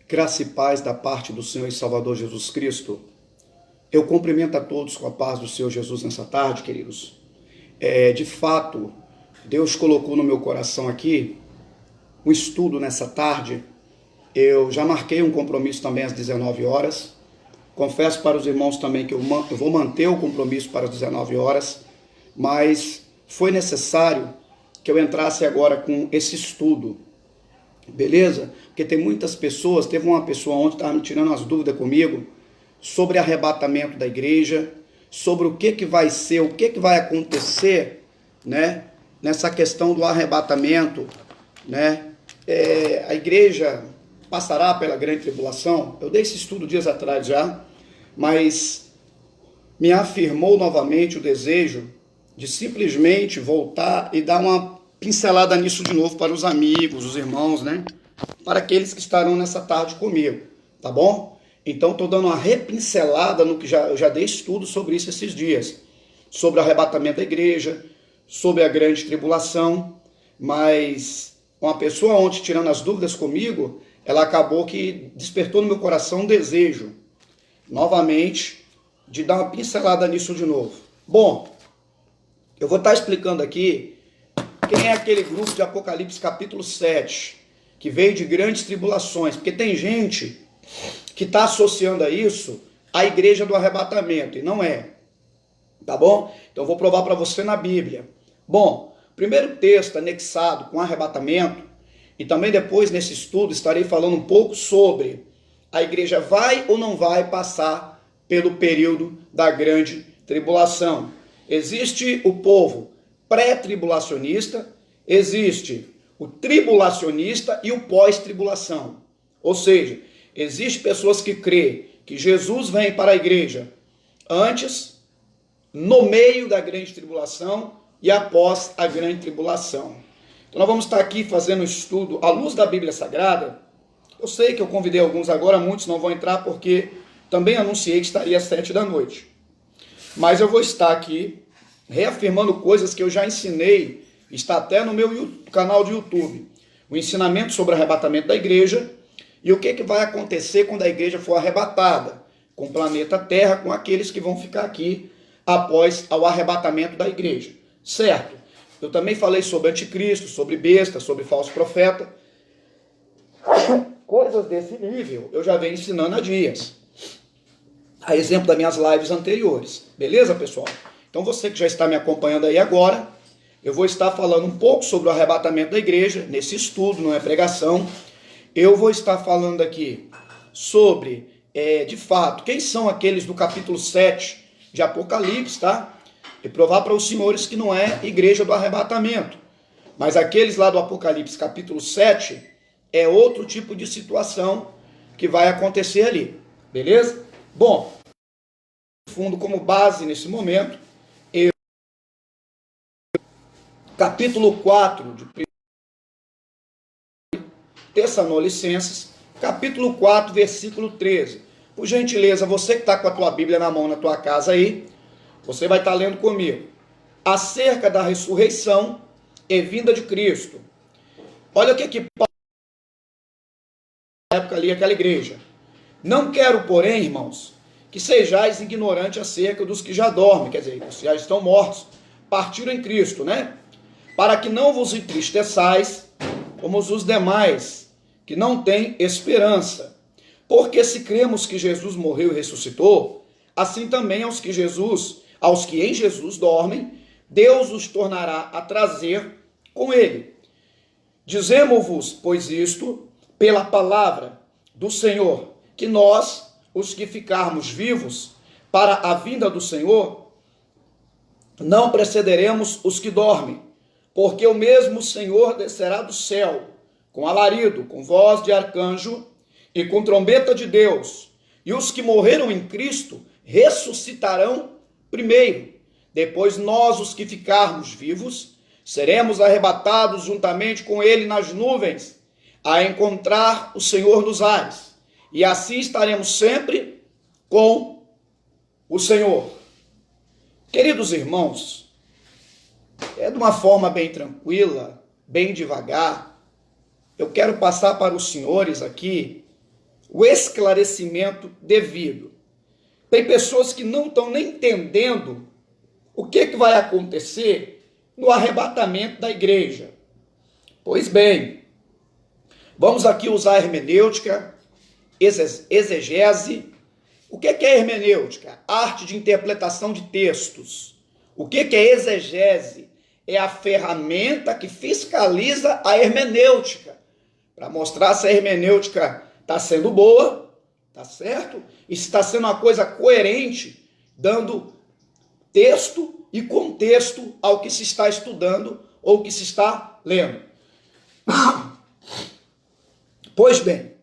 Graça e paz da parte do Senhor e Salvador Jesus Cristo. Eu cumprimento a todos com a paz do Senhor Jesus nessa tarde, queridos. De fato, Deus colocou no meu coração aqui um estudo nessa tarde. Eu já marquei um compromisso também às 19 horas. Confesso para os irmãos também que eu vou manter o compromisso para as 19 horas, mas foi necessário que eu entrasse agora com esse estudo. Beleza? Porque tem muitas pessoas, teve uma pessoa ontem que estava me tirando as dúvidas comigo sobre arrebatamento da igreja, sobre o que vai ser, o que vai acontecer, né? Nessa questão do arrebatamento, né? A igreja passará pela grande tribulação. Eu dei esse estudo dias atrás já, mas me afirmou novamente o desejo de simplesmente voltar e dar uma pincelada nisso de novo para os amigos, os irmãos, né? Para aqueles que estarão nessa tarde comigo, tá bom? Então estou dando uma repincelada no que eu já dei estudo sobre isso esses dias, sobre o arrebatamento da igreja, sobre a grande tribulação, mas uma pessoa ontem tirando as dúvidas comigo, ela acabou que despertou no meu coração um desejo, novamente, de dar uma pincelada nisso de novo. Bom, eu vou estar explicando aqui quem é aquele grupo de Apocalipse capítulo 7, que veio de grandes tribulações, porque tem gente que está associando a isso a igreja do arrebatamento, e não é, tá bom? Então eu vou provar para você na Bíblia. Bom, primeiro texto anexado com arrebatamento, e também depois nesse estudo estarei falando um pouco sobre a igreja vai ou não vai passar pelo período da grande tribulação. Existe o povo pré-tribulacionista, existe o tribulacionista e o pós-tribulação. Ou seja, existem pessoas que creem que Jesus vem para a igreja antes, no meio da grande tribulação e após a grande tribulação. Então nós vamos estar aqui fazendo um estudo à luz da Bíblia Sagrada. Eu sei que eu convidei alguns agora, muitos não vão entrar porque também anunciei que estaria às 7 da noite. Mas eu vou estar aqui reafirmando coisas que eu já ensinei, está até no meu canal de YouTube. O ensinamento sobre o arrebatamento da igreja e o que vai acontecer quando a igreja for arrebatada com o planeta Terra, com aqueles que vão ficar aqui após o arrebatamento da igreja. Certo? Eu também falei sobre anticristo, sobre besta, sobre falso profeta. Coisas desse nível eu já venho ensinando há dias. A exemplo das minhas lives anteriores. Beleza, pessoal? Então você que já está me acompanhando aí agora, eu vou estar falando um pouco sobre o arrebatamento da igreja, nesse estudo, não é pregação. Eu vou estar falando aqui sobre, de fato, quem são aqueles do capítulo 7 de Apocalipse, tá? E provar para os senhores que não é igreja do arrebatamento. Mas aqueles lá do Apocalipse capítulo 7 é outro tipo de situação que vai acontecer ali. Beleza? Bom, fundo como base nesse momento, capítulo 4 de Tessalonicenses, capítulo 4, versículo 13. Por gentileza, você que está com a tua Bíblia na mão, na tua casa aí, você vai estar lendo comigo. Acerca da ressurreição e vinda de Cristo. Olha o que Paulo na época ali, aquela igreja. Não quero, porém, irmãos, que sejais ignorantes acerca dos que já dormem, quer dizer, os que já estão mortos, partiram em Cristo, né? Para que não vos entristeçais como os demais, que não têm esperança. Porque se cremos que Jesus morreu e ressuscitou, assim também aos que em Jesus dormem, Deus os tornará a trazer com ele. Dizemo-vos, pois isto, pela palavra do Senhor, que nós, os que ficarmos vivos para a vinda do Senhor, não precederemos os que dormem. Porque o mesmo Senhor descerá do céu, com alarido, com voz de arcanjo e com trombeta de Deus. E os que morreram em Cristo ressuscitarão primeiro. Depois nós, os que ficarmos vivos, seremos arrebatados juntamente com ele nas nuvens, a encontrar o Senhor nos ares. E assim estaremos sempre com o Senhor. Queridos irmãos, de uma forma bem tranquila, bem devagar, eu quero passar para os senhores aqui o esclarecimento devido. Tem pessoas que não estão nem entendendo o que vai acontecer no arrebatamento da igreja. Pois bem, vamos aqui usar a hermenêutica, exegese. O que é hermenêutica? Arte de interpretação de textos. O que é exegese? É a ferramenta que fiscaliza a hermenêutica, para mostrar se a hermenêutica está sendo boa, tá certo? E se está sendo uma coisa coerente, dando texto e contexto ao que se está estudando ou que se está lendo. Pois bem,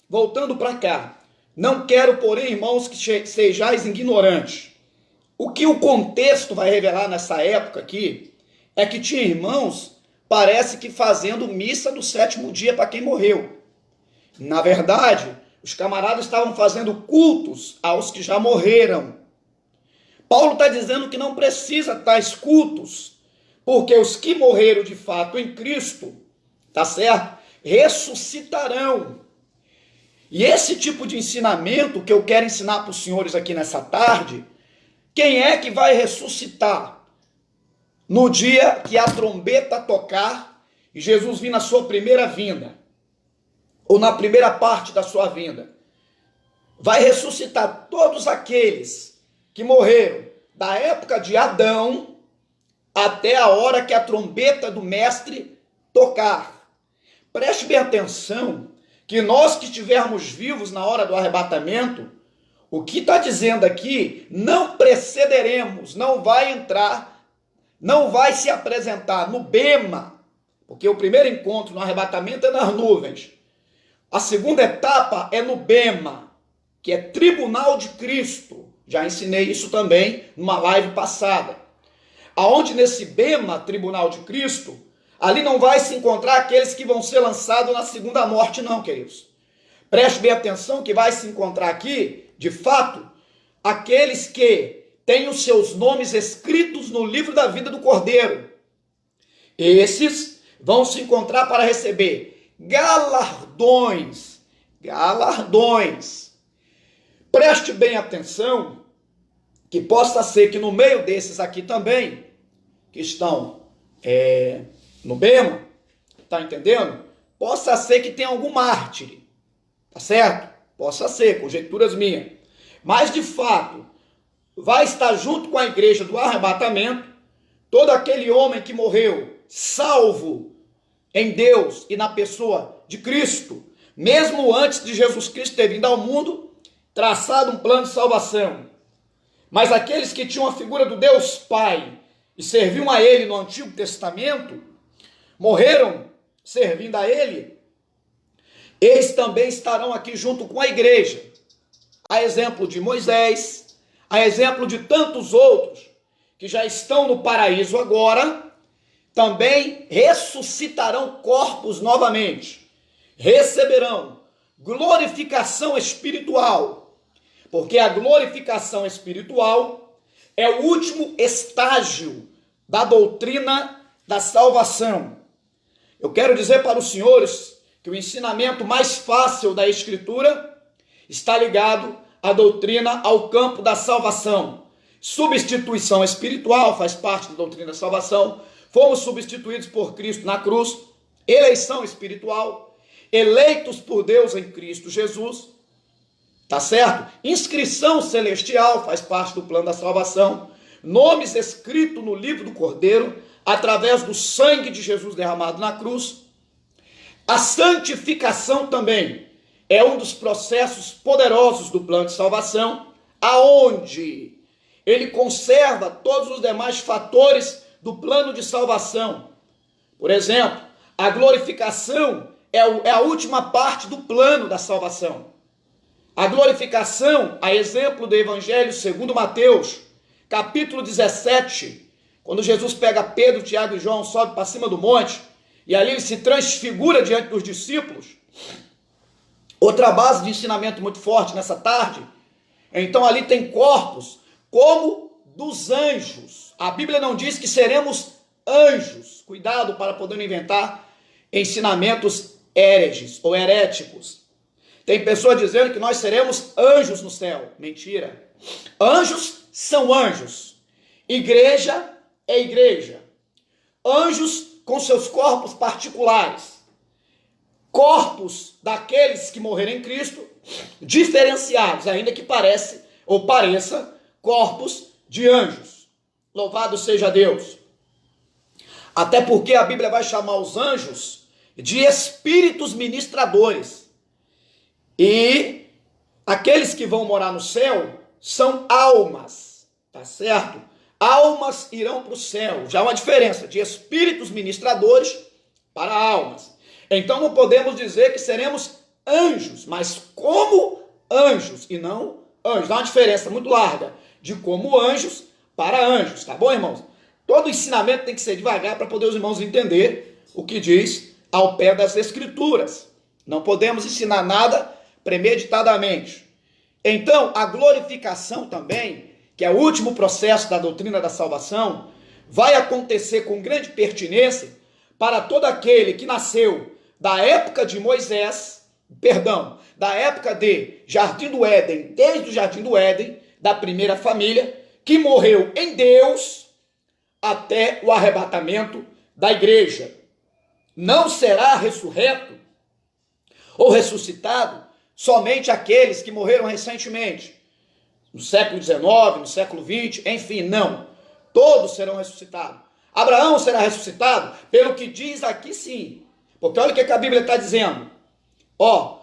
voltando para cá, não quero, porém, irmãos, que sejais ignorantes. O que o contexto vai revelar nessa época aqui é que tinha irmãos, parece que fazendo missa do 7º dia para quem morreu. Na verdade, os camaradas estavam fazendo cultos aos que já morreram. Paulo está dizendo que não precisa tais cultos, porque os que morreram de fato em Cristo, tá certo? Ressuscitarão. E esse tipo de ensinamento que eu quero ensinar para os senhores aqui nessa tarde, quem é que vai ressuscitar no dia que a trombeta tocar e Jesus vir na sua primeira vinda, ou na primeira parte da sua vinda? Vai ressuscitar todos aqueles que morreram da época de Adão até a hora que a trombeta do mestre tocar. Preste bem atenção que nós que estivermos vivos na hora do arrebatamento, o que está dizendo aqui, não precederemos, não vai entrar, não vai se apresentar no bema, porque o primeiro encontro no arrebatamento é nas nuvens. A segunda etapa é no bema, que é tribunal de Cristo. Já ensinei isso também numa live passada. Aonde nesse bema, tribunal de Cristo, ali não vai se encontrar aqueles que vão ser lançados na segunda morte, não, queridos. Preste bem atenção que vai se encontrar aqui, de fato, aqueles que têm os seus nomes escritos no livro da vida do Cordeiro. Esses vão se encontrar para receber galardões. Galardões. Preste bem atenção que possa ser que no meio desses aqui também, que estão no bema, tá entendendo? Possa ser que tenha algum mártir, tá certo? Possa ser, conjecturas minhas. Mas de fato, vai estar junto com a igreja do arrebatamento, todo aquele homem que morreu salvo em Deus e na pessoa de Cristo, mesmo antes de Jesus Cristo ter vindo ao mundo, traçado um plano de salvação. Mas aqueles que tinham a figura do Deus Pai e serviam a Ele no Antigo Testamento, morreram servindo a Ele, eles também estarão aqui junto com a igreja. A exemplo de Moisés, a exemplo de tantos outros que já estão no paraíso agora, também ressuscitarão corpos novamente, receberão glorificação espiritual, porque a glorificação espiritual é o último estágio da doutrina da salvação. Eu quero dizer para os senhores que o ensinamento mais fácil da Escritura está ligado à doutrina, ao campo da salvação. Substituição espiritual faz parte da doutrina da salvação. Fomos substituídos por Cristo na cruz. Eleição espiritual, eleitos por Deus em Cristo Jesus. Tá certo? Inscrição celestial faz parte do plano da salvação. Nomes escritos no livro do Cordeiro, através do sangue de Jesus derramado na cruz. A santificação também é um dos processos poderosos do plano de salvação, aonde ele conserva todos os demais fatores do plano de salvação. Por exemplo, a glorificação é a última parte do plano da salvação. A glorificação, a exemplo do Evangelho segundo Mateus, capítulo 17, quando Jesus pega Pedro, Tiago e João, sobe para cima do monte, e ali ele se transfigura diante dos discípulos. Outra base de ensinamento muito forte nessa tarde, então ali tem corpos como dos anjos. A Bíblia não diz que seremos anjos. Cuidado para poder inventar ensinamentos hereges ou heréticos. Tem pessoas dizendo que nós seremos anjos no céu. Mentira. Anjos são anjos. Igreja é igreja. Anjos com seus corpos particulares. Corpos daqueles que morreram em Cristo, diferenciados, ainda que pareça corpos de anjos. Louvado seja Deus. Até porque a Bíblia vai chamar os anjos de espíritos ministradores. E aqueles que vão morar no céu são almas, tá certo? Almas irão para o céu. Já há uma diferença de espíritos ministradores para almas. Então não podemos dizer que seremos anjos, mas como anjos e não anjos. Há uma diferença muito larga de como anjos para anjos, tá bom, irmãos? Todo ensinamento tem que ser devagar para poder os irmãos entender o que diz ao pé das Escrituras. Não podemos ensinar nada premeditadamente. Então, a glorificação também, que é o último processo da doutrina da salvação, vai acontecer com grande pertinência para todo aquele que nasceu da época de da época de Jardim do Éden, desde o Jardim do Éden, da primeira família, que morreu em Deus até o arrebatamento da igreja. Não será ressurreto ou ressuscitado somente aqueles que morreram recentemente, no século XIX, no século XX, enfim, não. Todos serão ressuscitados. Abraão será ressuscitado, pelo que diz aqui sim. Porque olha o que a Bíblia está dizendo. Olha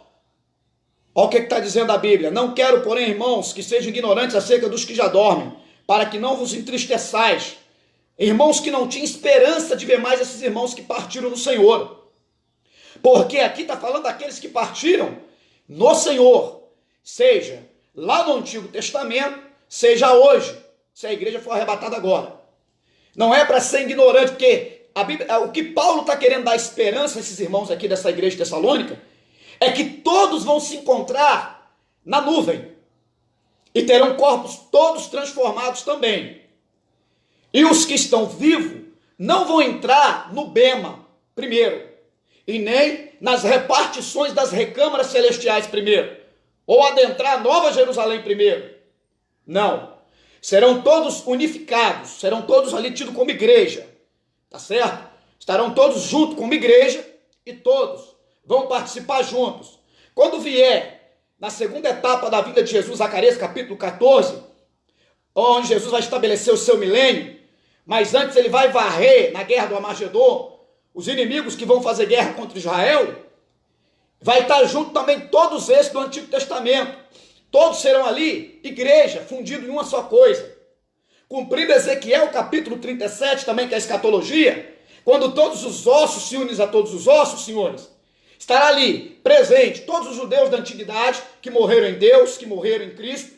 o que está dizendo a Bíblia. Não quero, porém, irmãos, que sejam ignorantes acerca dos que já dormem, para que não vos entristeçais. Irmãos que não tinham esperança de ver mais esses irmãos que partiram no Senhor. Porque aqui está falando daqueles que partiram no Senhor, seja lá no Antigo Testamento, seja hoje, se a igreja for arrebatada agora. Não é para ser ignorante, porque a Bíblia, o que Paulo está querendo dar esperança a esses irmãos aqui dessa igreja de Tessalônica, é que todos vão se encontrar na nuvem, e terão corpos todos transformados também. E os que estão vivos não vão entrar no bema primeiro, e nem nas repartições das recâmaras celestiais primeiro, ou adentrar a Nova Jerusalém primeiro. Não. Serão todos unificados, serão todos ali tidos como igreja, tá certo? Estarão todos juntos como igreja e todos vão participar juntos. Quando vier na segunda etapa da vida de Jesus, Zacarias capítulo 14, onde Jesus vai estabelecer o seu milênio, mas antes ele vai varrer na guerra do Armagedon os inimigos que vão fazer guerra contra Israel. Vai estar junto também todos esses do Antigo Testamento. Todos serão ali igreja, fundido em uma só coisa. Cumprido Ezequiel capítulo 37 também, que é a escatologia, quando todos os ossos se unem a todos os ossos, senhores, estará ali presente todos os judeus da antiguidade que morreram em Deus, que morreram em Cristo.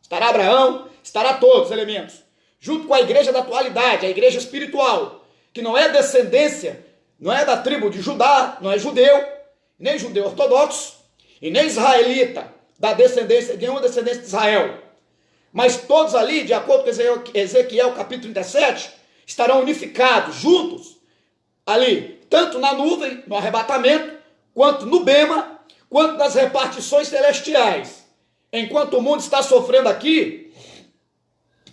Estará Abraão, estará todos os elementos, junto com a igreja da atualidade, a igreja espiritual, que não é descendência, não é da tribo de Judá, não é judeu, nem judeu ortodoxo, e nem israelita, da descendência, de nenhuma descendência de Israel. Mas todos ali, de acordo com Ezequiel capítulo 37, estarão unificados, juntos, ali, tanto na nuvem, no arrebatamento, quanto no bema, quanto nas repartições celestiais. Enquanto o mundo está sofrendo aqui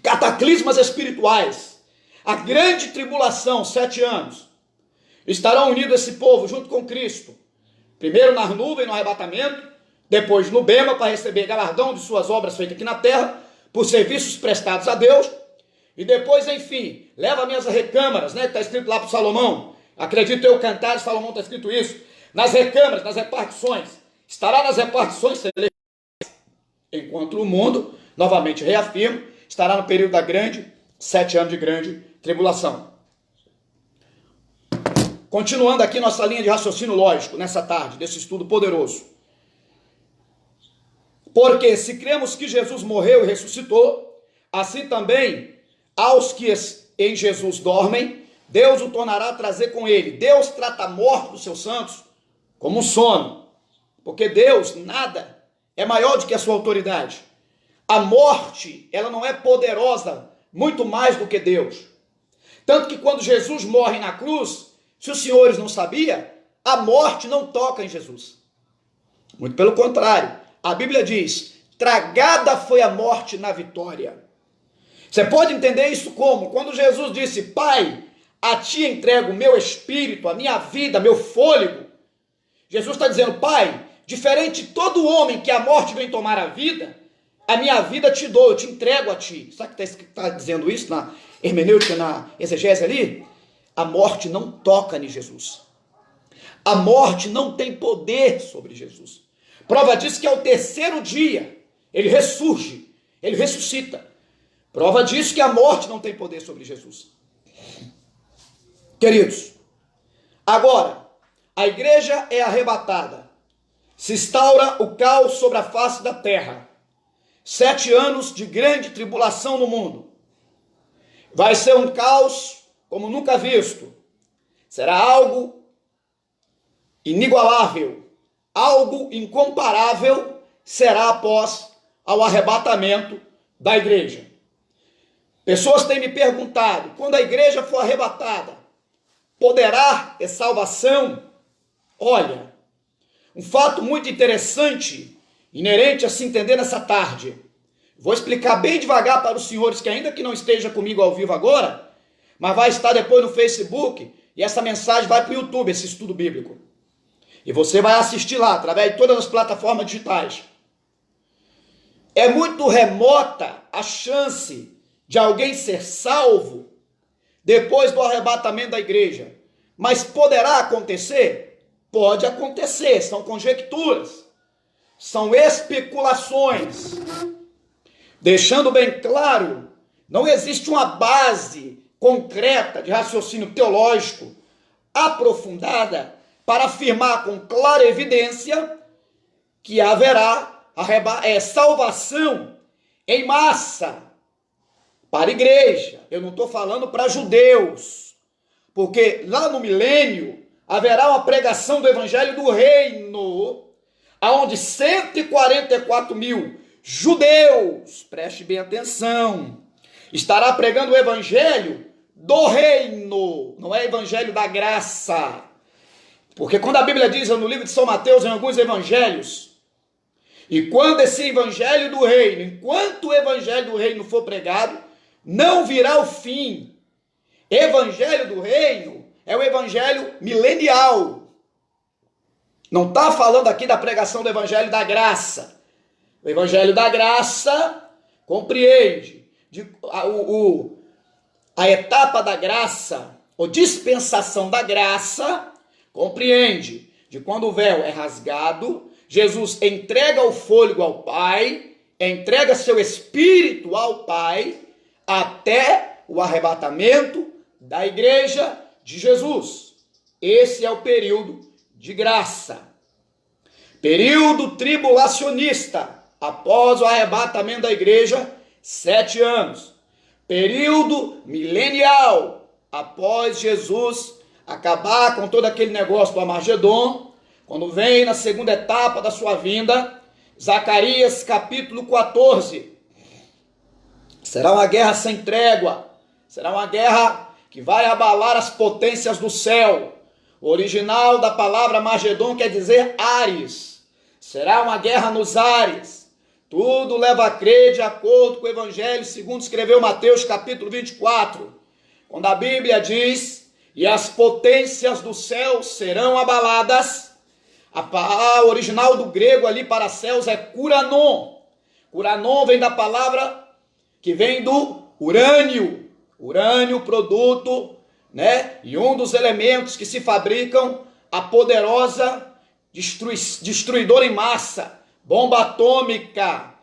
cataclismas espirituais, a grande tribulação, 7 anos, estarão unidos esse povo junto com Cristo, primeiro na nuvem, no arrebatamento, depois no bema, para receber galardão de suas obras feitas aqui na terra, por serviços prestados a Deus, e depois, enfim, leva-me às recâmaras, né, que está escrito lá para Salomão, acredito eu, Cantares, Salomão está escrito isso, nas recâmaras, nas repartições, estará nas repartições celestiais, enquanto o mundo, novamente reafirmo, estará no período da 7 anos de grande tribulação. Continuando aqui nossa linha de raciocínio lógico, nessa tarde, desse estudo poderoso. Porque se cremos que Jesus morreu e ressuscitou, assim também aos que em Jesus dormem, Deus o tornará a trazer com ele. Deus trata a morte dos seus santos como um sono, porque Deus, nada é maior do que a sua autoridade. A morte, ela não é poderosa, muito mais do que Deus. Tanto que quando Jesus morre na cruz, se os senhores não sabiam, a morte não toca em Jesus. Muito pelo contrário. A Bíblia diz: tragada foi a morte na vitória. Você pode entender isso como? Quando Jesus disse: Pai, a ti entrego o meu espírito, a minha vida, meu fôlego. Jesus está dizendo: Pai, diferente de todo homem que a morte vem tomar a vida, a minha vida te dou, eu te entrego a ti. Sabe que está dizendo isso na hermenêutica, na exegese ali? A morte não toca em Jesus. A morte não tem poder sobre Jesus. Prova disso que ao terceiro dia ele ressurge, ele ressuscita. Prova disso que a morte não tem poder sobre Jesus. Queridos, agora a igreja é arrebatada. Se instaura o caos sobre a face da terra. 7 anos de grande tribulação no mundo. Vai ser um caos como nunca visto. Será algo inigualável, algo incomparável será após ao arrebatamento da igreja. Pessoas têm me perguntado: quando a igreja for arrebatada, poderá ter salvação? Olha, um fato muito interessante, inerente a se entender nessa tarde. Vou explicar bem devagar para os senhores que ainda que não esteja comigo ao vivo agora, mas vai estar depois no Facebook, e essa mensagem vai para o YouTube, esse estudo bíblico. E você vai assistir lá, através de todas as plataformas digitais. É muito remota a chance de alguém ser salvo depois do arrebatamento da igreja. Mas poderá acontecer? Pode acontecer, são conjecturas, são especulações. Deixando bem claro, não existe uma base concreta de raciocínio teológico aprofundada para afirmar com clara evidência que haverá salvação em massa para a igreja. Eu não estou falando para judeus, porque lá no milênio haverá uma pregação do evangelho do reino, aonde 144 mil judeus, preste bem atenção, estará pregando o evangelho do reino, não é evangelho da graça. Porque quando a Bíblia diz no livro de São Mateus, em alguns evangelhos, e quando esse evangelho do reino, enquanto o evangelho do reino for pregado, não virá o fim. Evangelho do reino é o evangelho milenial. Não está falando aqui da pregação do evangelho da graça. O evangelho da graça compreende a etapa da graça, ou dispensação da graça, compreende de quando o véu é rasgado, Jesus entrega o fôlego ao Pai, entrega seu espírito ao Pai, até o arrebatamento da igreja de Jesus. Esse é o período de graça. Período tribulacionista, após o arrebatamento da igreja, 7 anos. Período milenial, após Jesus acabar com todo aquele negócio do Armagedon, quando vem na segunda etapa da sua vinda, Zacarias capítulo 14. Será uma guerra sem trégua, será uma guerra que vai abalar as potências do céu. O original da palavra Armagedon quer dizer ares. Será uma guerra nos ares. Tudo leva a crer de acordo com o Evangelho, segundo escreveu Mateus capítulo 24, quando a Bíblia diz: e as potências do céu serão abaladas. A original do grego ali para céus é kuranon. Kuranon vem da palavra que vem do urânio. Urânio, produto, né? E um dos elementos que se fabricam a poderosa destruidora em massa, bomba atômica,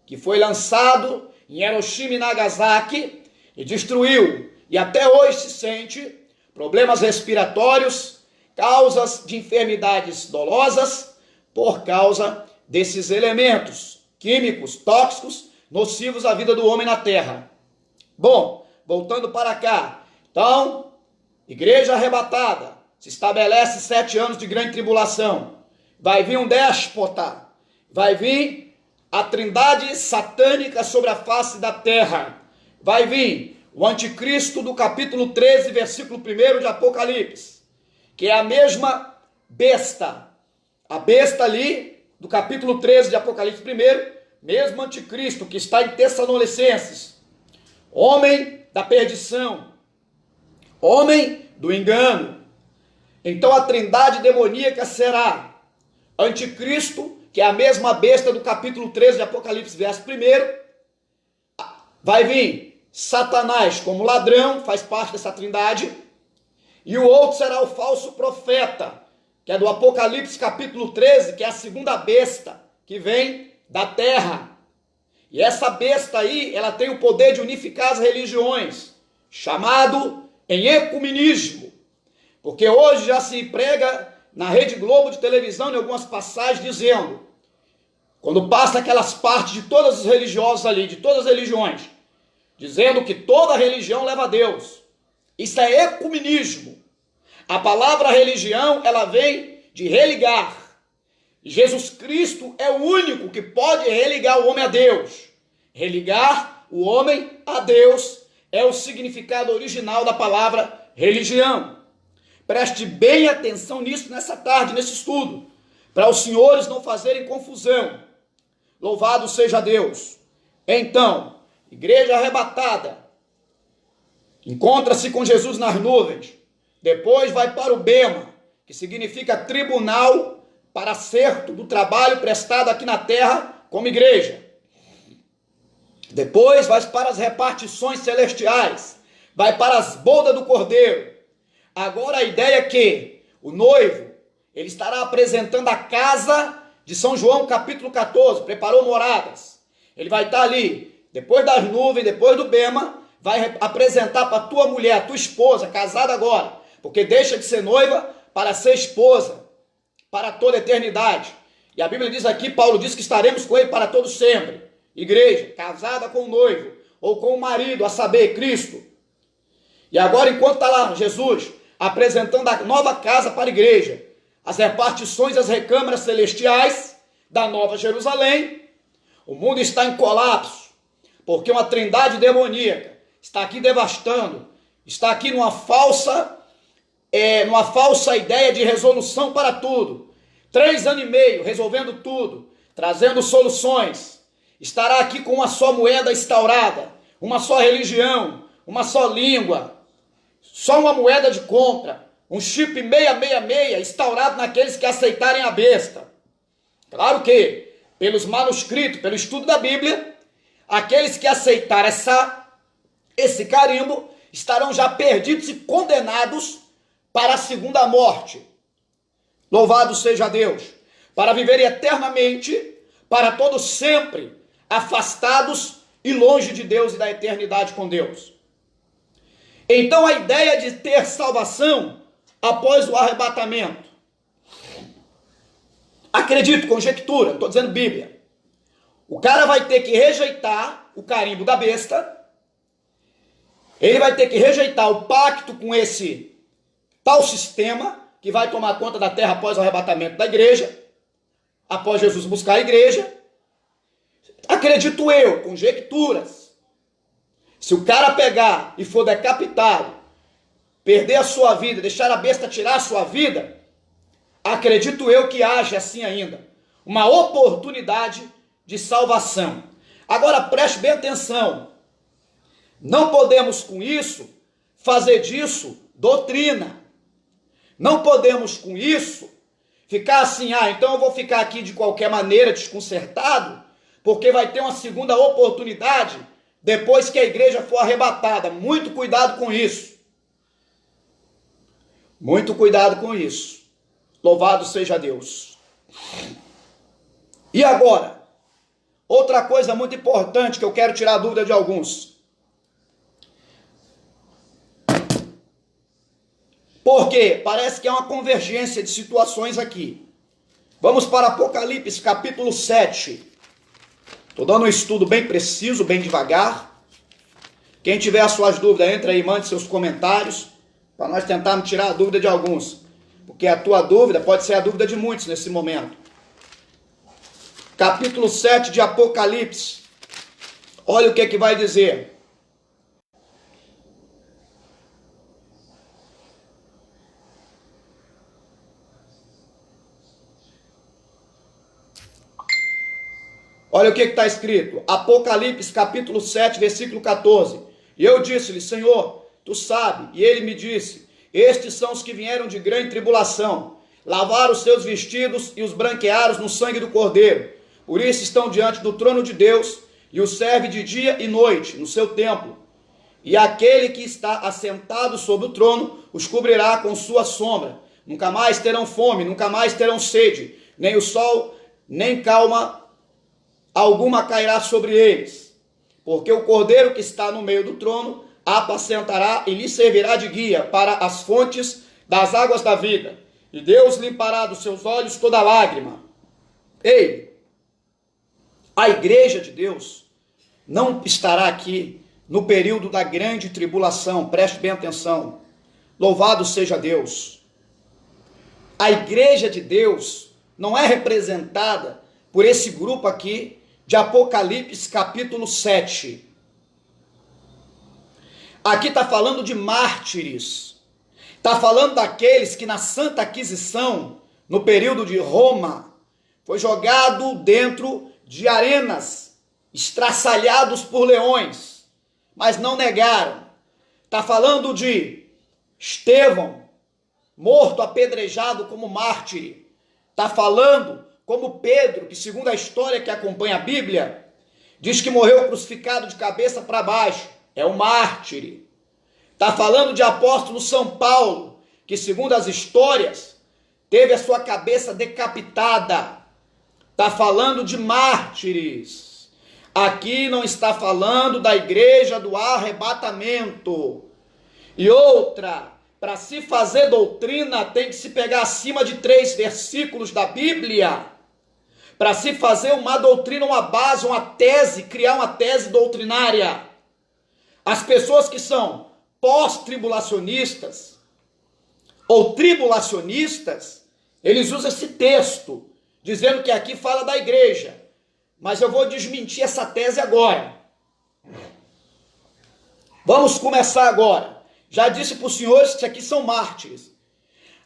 que foi lançado em Hiroshima e Nagasaki e destruiu. E até hoje se sente problemas respiratórios, causas de enfermidades dolosas por causa desses elementos químicos, tóxicos, nocivos à vida do homem na terra. Bom, voltando para cá. Então, igreja arrebatada, se estabelece 7 anos de grande tribulação. Vai vir um déspota, vai vir a trindade satânica sobre a face da terra. Vai vir o anticristo do capítulo 13, versículo 1 de Apocalipse, que é a mesma besta. A besta ali do capítulo 13 de Apocalipse primeiro, mesmo anticristo que está em Tessalonicenses, homem da perdição, homem do engano. Então a trindade demoníaca será anticristo, que é a mesma besta do capítulo 13 de Apocalipse, verso 1. Vai vir Satanás como ladrão, faz parte dessa trindade. E o outro será o falso profeta, que é do Apocalipse capítulo 13, que é a segunda besta, que vem da terra. E essa besta aí, ela tem o poder de unificar as religiões, chamado em ecumenismo. Porque hoje já se prega na Rede Globo de televisão, em algumas passagens, dizendo, quando passa aquelas partes de todos os religiosos ali, de todas as religiões, dizendo que toda religião leva a Deus. Isso é ecumenismo. A palavra religião, ela vem de religar. Jesus Cristo é o único que pode religar o homem a Deus. Religar o homem a Deus é o significado original da palavra religião. Preste bem atenção nisso nessa tarde, nesse estudo, para os senhores não fazerem confusão. Louvado seja Deus. Então, igreja arrebatada, encontra-se com Jesus nas nuvens, depois vai para o Bema, que significa tribunal para acerto do trabalho prestado aqui na terra como igreja. Depois vai para as repartições celestiais, vai para as bodas do Cordeiro. Agora a ideia é que o noivo, ele estará apresentando a casa de São João, capítulo 14, preparou moradas. Ele vai estar ali, depois das nuvens, depois do Bema, vai apresentar para a tua mulher, a tua esposa, casada agora, porque deixa de ser noiva para ser esposa, para toda a eternidade. E a Bíblia diz aqui, Paulo diz que estaremos com ele para todo sempre. Igreja, casada com o noivo, ou com o marido, a saber, Cristo. E agora, enquanto está lá Jesus, apresentando a nova casa para a igreja, as repartições, as recâmaras celestiais da Nova Jerusalém, o mundo está em colapso, porque uma trindade demoníaca está aqui devastando, está aqui numa falsa ideia de resolução para tudo. 3 anos e meio resolvendo tudo, trazendo soluções. Estará aqui com uma só moeda instaurada, uma só religião, uma só língua, só uma moeda de compra, um chip 666 instaurado naqueles que aceitarem a besta. Claro que, pelos manuscritos, pelo estudo da Bíblia, aqueles que aceitarem esse carimbo estarão já perdidos e condenados para a segunda morte. Louvado seja Deus! Para viverem eternamente, para todos sempre, afastados e longe de Deus e da eternidade com Deus. Então a ideia de ter salvação após o arrebatamento. Acredito, conjectura, não estou dizendo Bíblia. O cara vai ter que rejeitar o carimbo da besta, ele vai ter que rejeitar o pacto com esse tal sistema que vai tomar conta da terra após o arrebatamento da igreja, após Jesus buscar a igreja. Acredito eu, conjecturas. Se o cara pegar e for decapitado, perder a sua vida, deixar a besta tirar a sua vida, acredito eu que haja assim ainda uma oportunidade de salvação. Agora preste bem atenção. Não podemos com isso fazer disso doutrina. Não podemos com isso ficar assim, então eu vou ficar aqui de qualquer maneira desconcertado, porque vai ter uma segunda oportunidade depois que a igreja for arrebatada. Muito cuidado com isso. Muito cuidado com isso. Louvado seja Deus. E agora, outra coisa muito importante que eu quero tirar a dúvida de alguns. Porque parece que é uma convergência de situações aqui. Vamos para Apocalipse, capítulo 7. Estou dando um estudo bem preciso, bem devagar. Quem tiver as suas dúvidas, entra aí e mande seus comentários, para nós tentarmos tirar a dúvida de alguns. Porque a tua dúvida pode ser a dúvida de muitos nesse momento. Capítulo 7 de Apocalipse. Olha o que vai dizer. Olha o que está escrito, Apocalipse capítulo 7, versículo 14. E eu disse-lhe, Senhor, tu sabes. E ele me disse, estes são os que vieram de grande tribulação, lavaram os seus vestidos e os branquearam no sangue do Cordeiro. Por isso estão diante do trono de Deus e o serve de dia e noite no seu templo. E aquele que está assentado sobre o trono os cobrirá com sua sombra. Nunca mais terão fome, nunca mais terão sede, nem o sol, nem calma alguma cairá sobre eles. Porque o Cordeiro que está no meio do trono apacentará e lhe servirá de guia para as fontes das águas da vida. E Deus limpará dos seus olhos toda lágrima. Ei, a igreja de Deus não estará aqui no período da grande tribulação, preste bem atenção. Louvado seja Deus. A igreja de Deus não é representada por esse grupo aqui de Apocalipse capítulo 7. Aqui está falando de mártires. Está falando daqueles que na Santa Aquisição, no período de Roma, foi jogado dentro de arenas, estraçalhados por leões, mas não negaram. Está falando de Estevão, morto apedrejado como mártir. Está falando como Pedro, que segundo a história que acompanha a Bíblia, diz que morreu crucificado de cabeça para baixo. É um mártir. Está falando de apóstolo São Paulo, que segundo as histórias, teve a sua cabeça decapitada. Está falando de mártires. Aqui não está falando da igreja do arrebatamento. E outra, para se fazer doutrina, tem que se pegar acima de 3 versículos da Bíblia. Para se fazer uma doutrina, uma base, uma tese, criar uma tese doutrinária. As pessoas que são pós-tribulacionistas ou tribulacionistas, eles usam esse texto, dizendo que aqui fala da igreja. Mas eu vou desmentir essa tese agora. Vamos começar agora. Já disse para os senhores que aqui são mártires.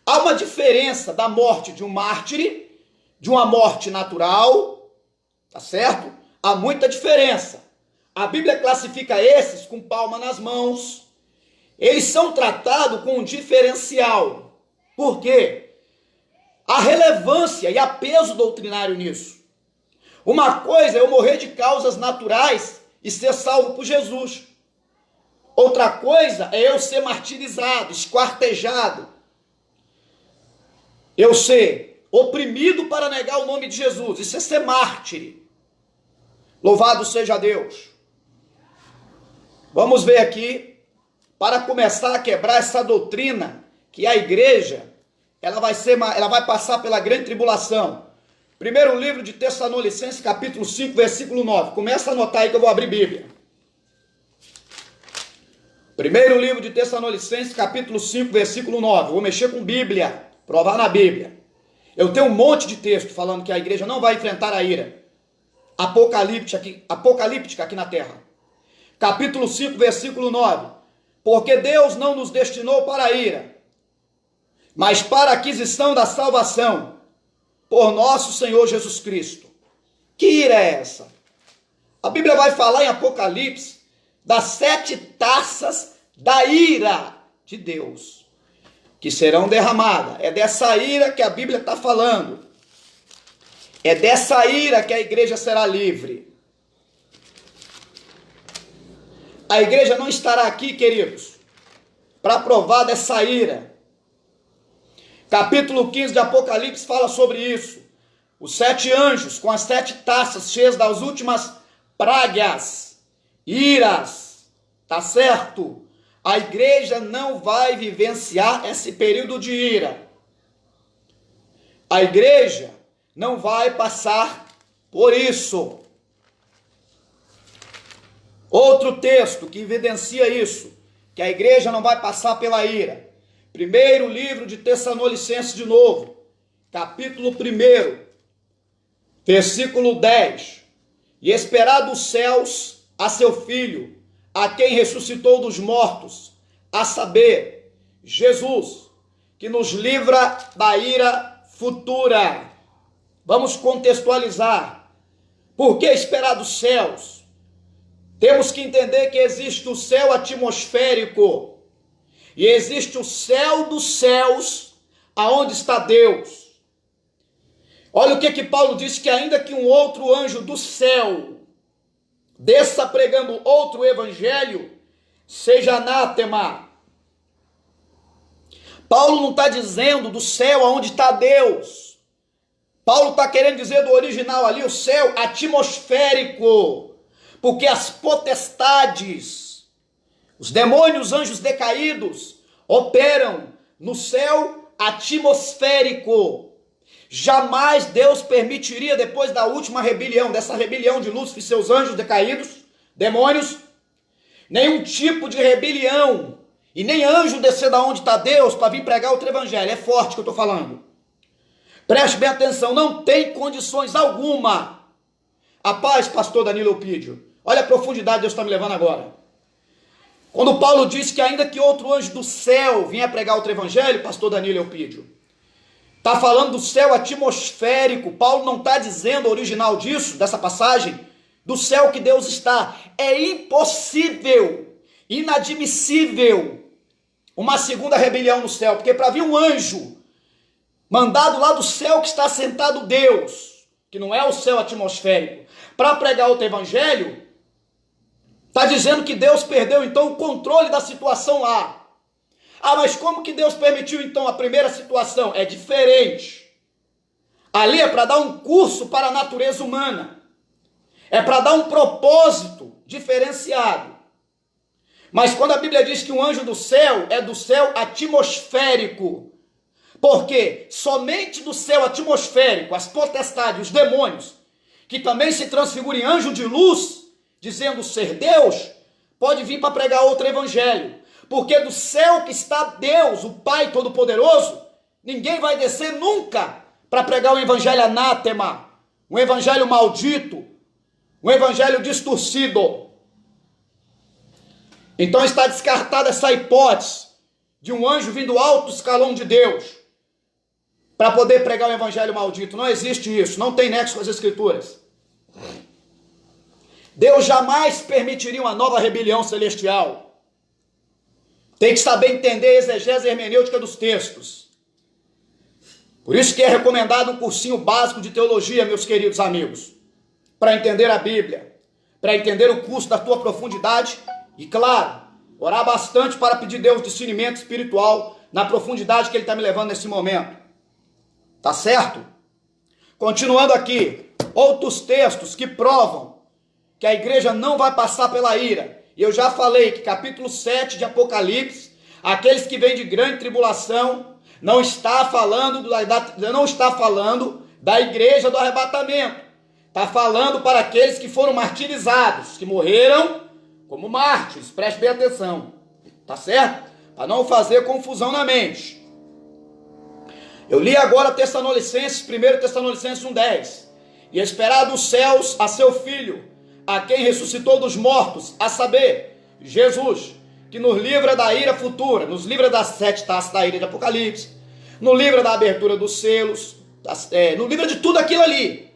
Há uma diferença da morte de um mártir, de uma morte natural, tá certo? Há muita diferença. A Bíblia classifica esses com palma nas mãos. Eles são tratados com um diferencial. Por quê? Há relevância e há peso doutrinário nisso. Uma coisa é eu morrer de causas naturais e ser salvo por Jesus. Outra coisa é eu ser martirizado, esquartejado. Eu ser oprimido para negar o nome de Jesus. Isso é ser mártir. Louvado seja Deus. Vamos ver aqui, para começar a quebrar essa doutrina, que a igreja, ela vai passar pela grande tribulação. Primeiro livro de Tessalonicenses, capítulo 5, versículo 9. Começa a anotar aí que eu vou abrir Bíblia. Primeiro livro de Tessalonicenses, capítulo 5, versículo 9. Vou mexer com Bíblia, provar na Bíblia. Eu tenho um monte de texto falando que a igreja não vai enfrentar a ira apocalíptica aqui na terra. Capítulo 5, versículo 9. Porque Deus não nos destinou para a ira, mas para a aquisição da salvação, por nosso Senhor Jesus Cristo. Que ira é essa? A Bíblia vai falar em Apocalipse das 7 taças da ira de Deus, que serão derramadas. É dessa ira que a Bíblia está falando. É dessa ira que a igreja será livre. A igreja não estará aqui, queridos, para provar dessa ira. Capítulo 15 de Apocalipse fala sobre isso. Os 7 anjos com as 7 taças cheias das últimas pragas, iras, tá certo? A igreja não vai vivenciar esse período de ira. A igreja não vai passar por isso. Outro texto que evidencia isso, que a igreja não vai passar pela ira. Primeiro livro de Tessalonicenses de novo, capítulo 1, versículo 10. E esperar dos céus a seu Filho, a quem ressuscitou dos mortos, a saber, Jesus, que nos livra da ira futura. Vamos contextualizar. Por que esperar dos céus? Temos que entender que existe o céu atmosférico e existe o céu dos céus, aonde está Deus. Olha o que Paulo disse, que ainda que um outro anjo do céu desça pregando outro evangelho, seja anátema. Paulo não está dizendo do céu aonde está Deus. Paulo está querendo dizer do original ali, o céu atmosférico. Porque as potestades, os demônios, os anjos decaídos, operam no céu atmosférico. Jamais Deus permitiria, depois da última rebelião, dessa rebelião de Lúcifer e seus anjos decaídos, demônios, nenhum tipo de rebelião, e nem anjo descer da onde está Deus para vir pregar outro evangelho. É forte que eu estou falando. Preste bem atenção, não tem condições alguma. A paz, pastor Danilo Eupídio. Olha a profundidade que Deus está me levando agora. Quando Paulo disse que ainda que outro anjo do céu vinha pregar outro evangelho, pastor Danilo Eupídio, está falando do céu atmosférico. Paulo não está dizendo o original disso, dessa passagem, do céu que Deus está. É impossível, inadmissível, uma segunda rebelião no céu. Porque para vir um anjo mandado lá do céu que está sentado Deus, que não é o céu atmosférico, para pregar outro evangelho, está dizendo que Deus perdeu então o controle da situação lá. Ah, mas como que Deus permitiu então a primeira situação? É diferente. Ali é para dar um curso para a natureza humana. É para dar um propósito diferenciado. Mas quando a Bíblia diz que um anjo do céu é do céu atmosférico, porque somente do céu atmosférico, as potestades, os demônios, que também se transfiguram em anjo de luz, dizendo ser Deus, pode vir para pregar outro evangelho. Porque do céu que está Deus, o Pai Todo-Poderoso, ninguém vai descer nunca para pregar um evangelho anátema, um evangelho maldito, um evangelho distorcido. Então está descartada essa hipótese de um anjo vindo do alto escalão de Deus para poder pregar o evangelho maldito. Não existe isso, não tem nexo com as Escrituras. Deus jamais permitiria uma nova rebelião celestial. Tem que saber entender a exegese hermenêutica dos textos. Por isso que é recomendado um cursinho básico de teologia, meus queridos amigos, para entender a Bíblia, para entender o curso da tua profundidade e, claro, orar bastante para pedir a Deus discernimento espiritual na profundidade que Ele está me levando nesse momento. Tá certo? Continuando aqui, outros textos que provam que a igreja não vai passar pela ira. E eu já falei que capítulo 7 de Apocalipse, aqueles que vêm de grande tribulação, não está falando da igreja do arrebatamento. Está falando para aqueles que foram martirizados, que morreram como mártires. Preste bem atenção. Tá certo? Para não fazer confusão na mente. Eu li agora Tessalonicenses, 1 Tessalonicenses 1,10. E esperar dos céus a seu Filho, a quem ressuscitou dos mortos, a saber, Jesus, que nos livra da ira futura, nos livra das 7 taças da ira de Apocalipse, nos livra da abertura dos selos, nos livra de tudo aquilo ali.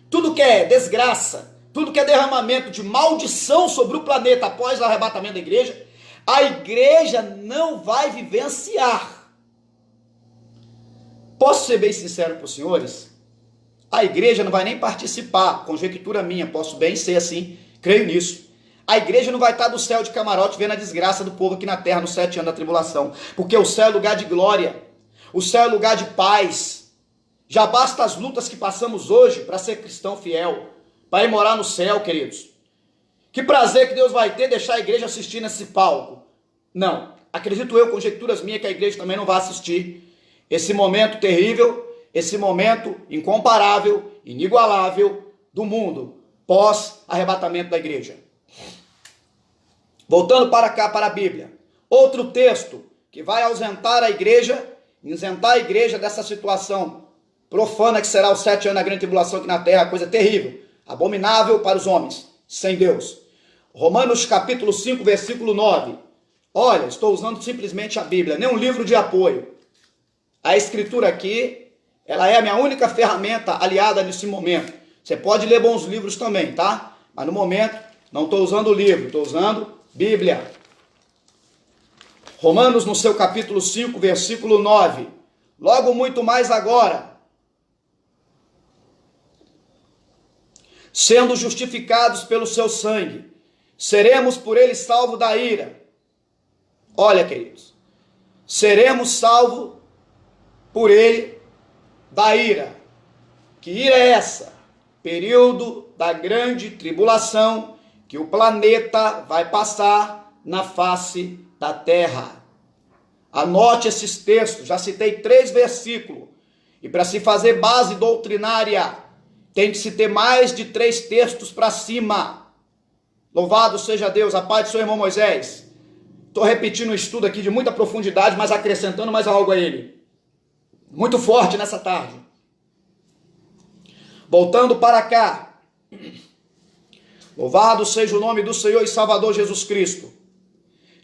Tudo que é desgraça, tudo que é derramamento de maldição sobre o planeta após o arrebatamento da igreja, a igreja não vai vivenciar. Posso ser bem sincero para os senhores? A igreja não vai nem participar, conjectura minha, posso bem ser assim, creio nisso. A igreja não vai estar do céu de camarote vendo a desgraça do povo aqui na terra nos 7 anos da tribulação, porque o céu é lugar de glória, o céu é lugar de paz. Já basta as lutas que passamos hoje para ser cristão fiel, para ir morar no céu, queridos. Que prazer que Deus vai ter deixar a igreja assistir nesse palco. Não, acredito eu, conjecturas minhas, que a igreja também não vai assistir esse momento terrível, esse momento incomparável, inigualável do mundo, pós-arrebatamento da igreja. Voltando para cá, para a Bíblia. Outro texto que vai ausentar a igreja, isentar a igreja dessa situação profana que será os 7 anos da grande tribulação aqui na terra, coisa terrível, abominável para os homens, sem Deus. Romanos capítulo 5, versículo 9. Olha, estou usando simplesmente a Bíblia, nem um livro de apoio. A escritura aqui, ela é a minha única ferramenta aliada nesse momento. Você pode ler bons livros também, tá? Mas no momento, não estou usando livro, estou usando Bíblia. Romanos, no seu capítulo 5, versículo 9. Logo muito mais agora, sendo justificados pelo seu sangue, seremos por ele salvos da ira. Olha, queridos, seremos salvos por ele da ira. Que ira é essa? Período da grande tribulação que o planeta vai passar na face da terra. Anote esses textos, já citei 3 versículos. E para se fazer base doutrinária, tem que se ter mais de 3 textos para cima. Louvado seja Deus, a paz do seu irmão Moisés. Estou repetindo um estudo aqui de muita profundidade, mas acrescentando mais algo a ele. Muito forte nessa tarde. Voltando para cá. Louvado seja o nome do Senhor e Salvador Jesus Cristo.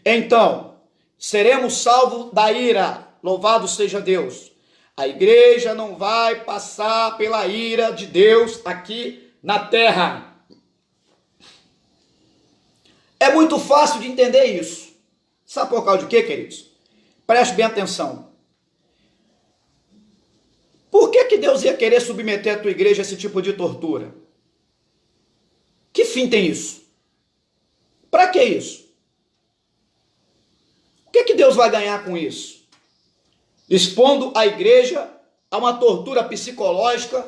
Então, seremos salvos da ira. Louvado seja Deus. A igreja não vai passar pela ira de Deus aqui na terra. É muito fácil de entender isso. Sabe por causa de quê, queridos? Preste bem atenção. Por que Deus ia querer submeter a tua igreja a esse tipo de tortura? Que fim tem isso? Para que isso? O que Deus vai ganhar com isso? Expondo a igreja a uma tortura psicológica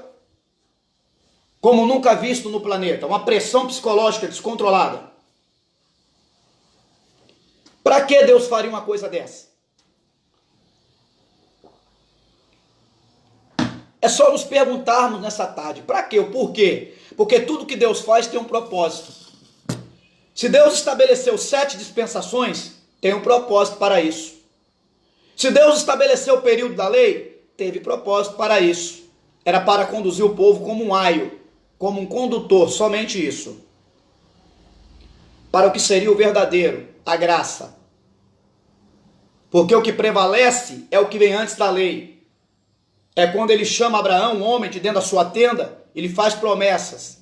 como nunca visto no planeta, uma pressão psicológica descontrolada. Para que Deus faria uma coisa dessa? É só nos perguntarmos nessa tarde, para quê? O porquê? Porque tudo que Deus faz tem um propósito. Se Deus estabeleceu 7 dispensações, tem um propósito para isso. Se Deus estabeleceu o período da lei, teve propósito para isso. Era para conduzir o povo como um aio, como um condutor, somente isso. Para o que seria o verdadeiro, a graça. Porque o que prevalece é o que vem antes da lei. É quando ele chama Abraão, um homem, de dentro da sua tenda, ele faz promessas.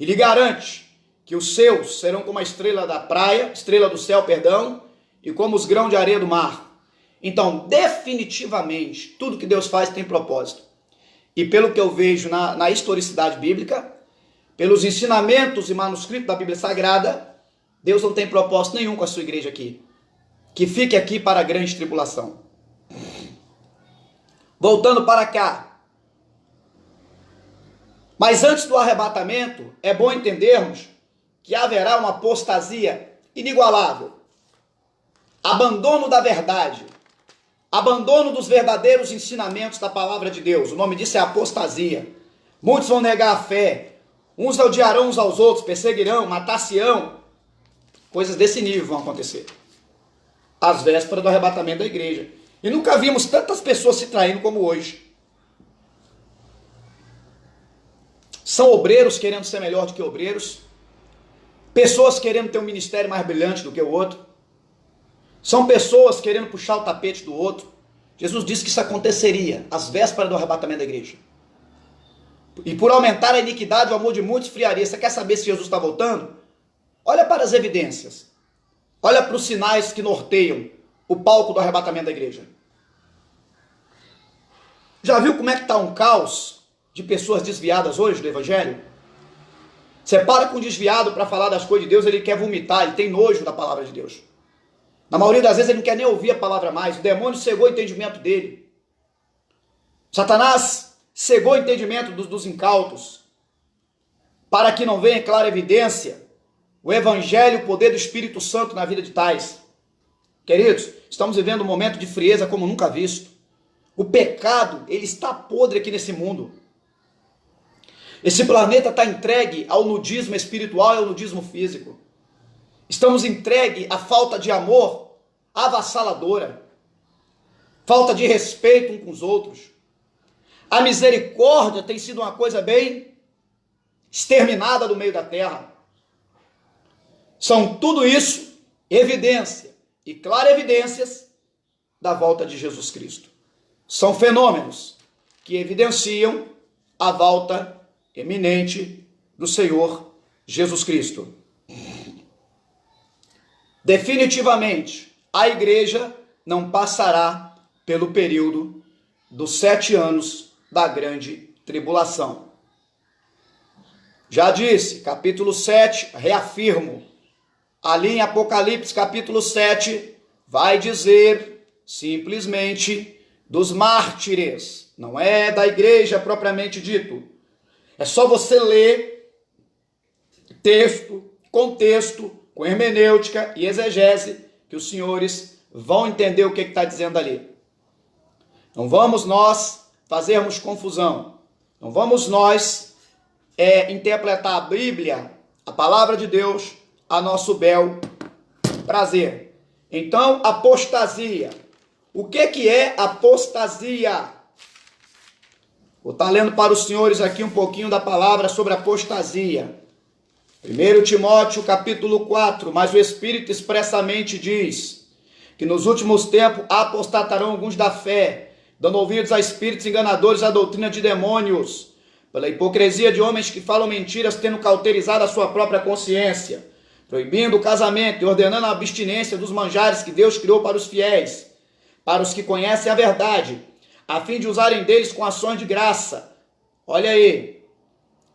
Ele garante que os seus serão como a estrela da praia, estrela do céu, perdão, e como os grãos de areia do mar. Então, definitivamente, tudo que Deus faz tem propósito. E pelo que eu vejo na historicidade bíblica, pelos ensinamentos e manuscritos da Bíblia Sagrada, Deus não tem propósito nenhum com a sua igreja aqui. Que fique aqui para a grande tribulação. Voltando para cá. Mas antes do arrebatamento, é bom entendermos que haverá uma apostasia inigualável. Abandono da verdade. Abandono dos verdadeiros ensinamentos da palavra de Deus. O nome disso é apostasia. Muitos vão negar a fé. Uns odiarão uns aos outros, perseguirão, matar-se-ão. Coisas desse nível vão acontecer. Às vésperas do arrebatamento da igreja. E nunca vimos tantas pessoas se traindo como hoje. São obreiros querendo ser melhor do que obreiros. Pessoas querendo ter um ministério mais brilhante do que o outro. São pessoas querendo puxar o tapete do outro. Jesus disse que isso aconteceria às vésperas do arrebatamento da igreja. E por aumentar a iniquidade, o amor de muitos esfriaria. Você quer saber se Jesus está voltando? Olha para as evidências. Olha para os sinais que norteiam o palco do arrebatamento da igreja. Já viu como é que está um caos de pessoas desviadas hoje do evangelho? Você para com um desviado para falar das coisas de Deus, ele quer vomitar, ele tem nojo da palavra de Deus. Na maioria das vezes ele não quer nem ouvir a palavra mais. O demônio cegou o entendimento dele. Satanás cegou o entendimento dos incautos, para que não venha em clara evidência o evangelho, o poder do Espírito Santo na vida de tais. Queridos, estamos vivendo um momento de frieza como nunca visto. O pecado, ele está podre aqui nesse mundo. Esse planeta está entregue ao nudismo espiritual e ao nudismo físico. Estamos entregues à falta de amor avassaladora. Falta de respeito uns com os outros. A misericórdia tem sido uma coisa bem exterminada do meio da terra. São tudo isso evidência e claras evidências da volta de Jesus Cristo. São fenômenos que evidenciam a volta eminente do Senhor Jesus Cristo. Definitivamente, a igreja não passará pelo período dos 7 anos da grande tribulação. Já disse, capítulo 7, reafirmo, ali em Apocalipse, capítulo 7, vai dizer simplesmente dos mártires, não é da igreja propriamente dito. É só você ler texto, contexto, com hermenêutica e exegese, que os senhores vão entender o que está dizendo ali. Não vamos nós fazermos confusão. Não vamos nós interpretar a Bíblia, a palavra de Deus, a nosso bel prazer. Então, apostasia. O que é apostasia? Vou estar lendo para os senhores aqui um pouquinho da palavra sobre apostasia. 1 Timóteo capítulo 4, mas o Espírito expressamente diz que nos últimos tempos apostatarão alguns da fé, dando ouvidos a espíritos enganadores, à doutrina de demônios, pela hipocrisia de homens que falam mentiras, tendo cauterizado a sua própria consciência, proibindo o casamento e ordenando a abstinência dos manjares que Deus criou para os fiéis, para os que conhecem a verdade, a fim de usarem deles com ações de graça. Olha aí,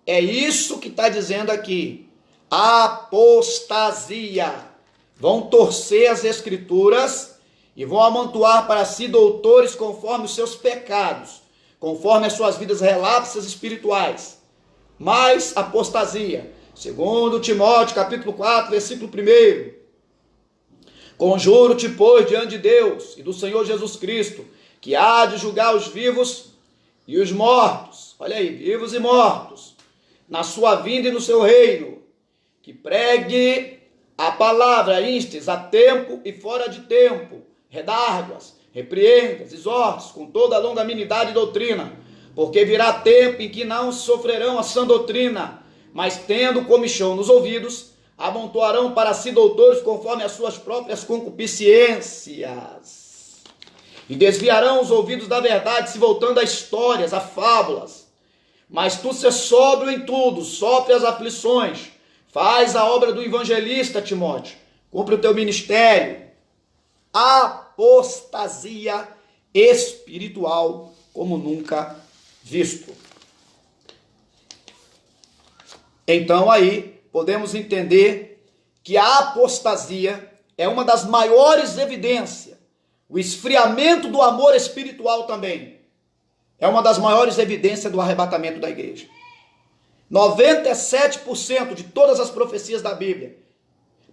é isso que está dizendo aqui. Apostasia. Vão torcer as escrituras e vão amontoar para si doutores conforme os seus pecados, conforme as suas vidas relapsas espirituais. Mas apostasia. Segundo Timóteo, capítulo 4, versículo 1. Conjuro-te, pois, diante de Deus e do Senhor Jesus Cristo, que há de julgar os vivos e os mortos. Olha aí, vivos e mortos, na sua vinda e no seu reino. Que pregue a palavra, instes a tempo e fora de tempo, redarguas, repreendas, exortes, com toda a longanimidade e doutrina, porque virá tempo em que não sofrerão a sã doutrina, mas tendo comichão nos ouvidos, amontoarão para si doutores conforme as suas próprias concupiscências, e desviarão os ouvidos da verdade, se voltando a histórias, a fábulas. Mas tu se sóbrio em tudo, sofre as aflições, faz a obra do evangelista, Timóteo, cumpre o teu ministério. Apostasia espiritual como nunca visto. Então aí podemos entender que a apostasia é uma das maiores evidências. O esfriamento do amor espiritual também é uma das maiores evidências do arrebatamento da igreja. 97% de todas as profecias da Bíblia.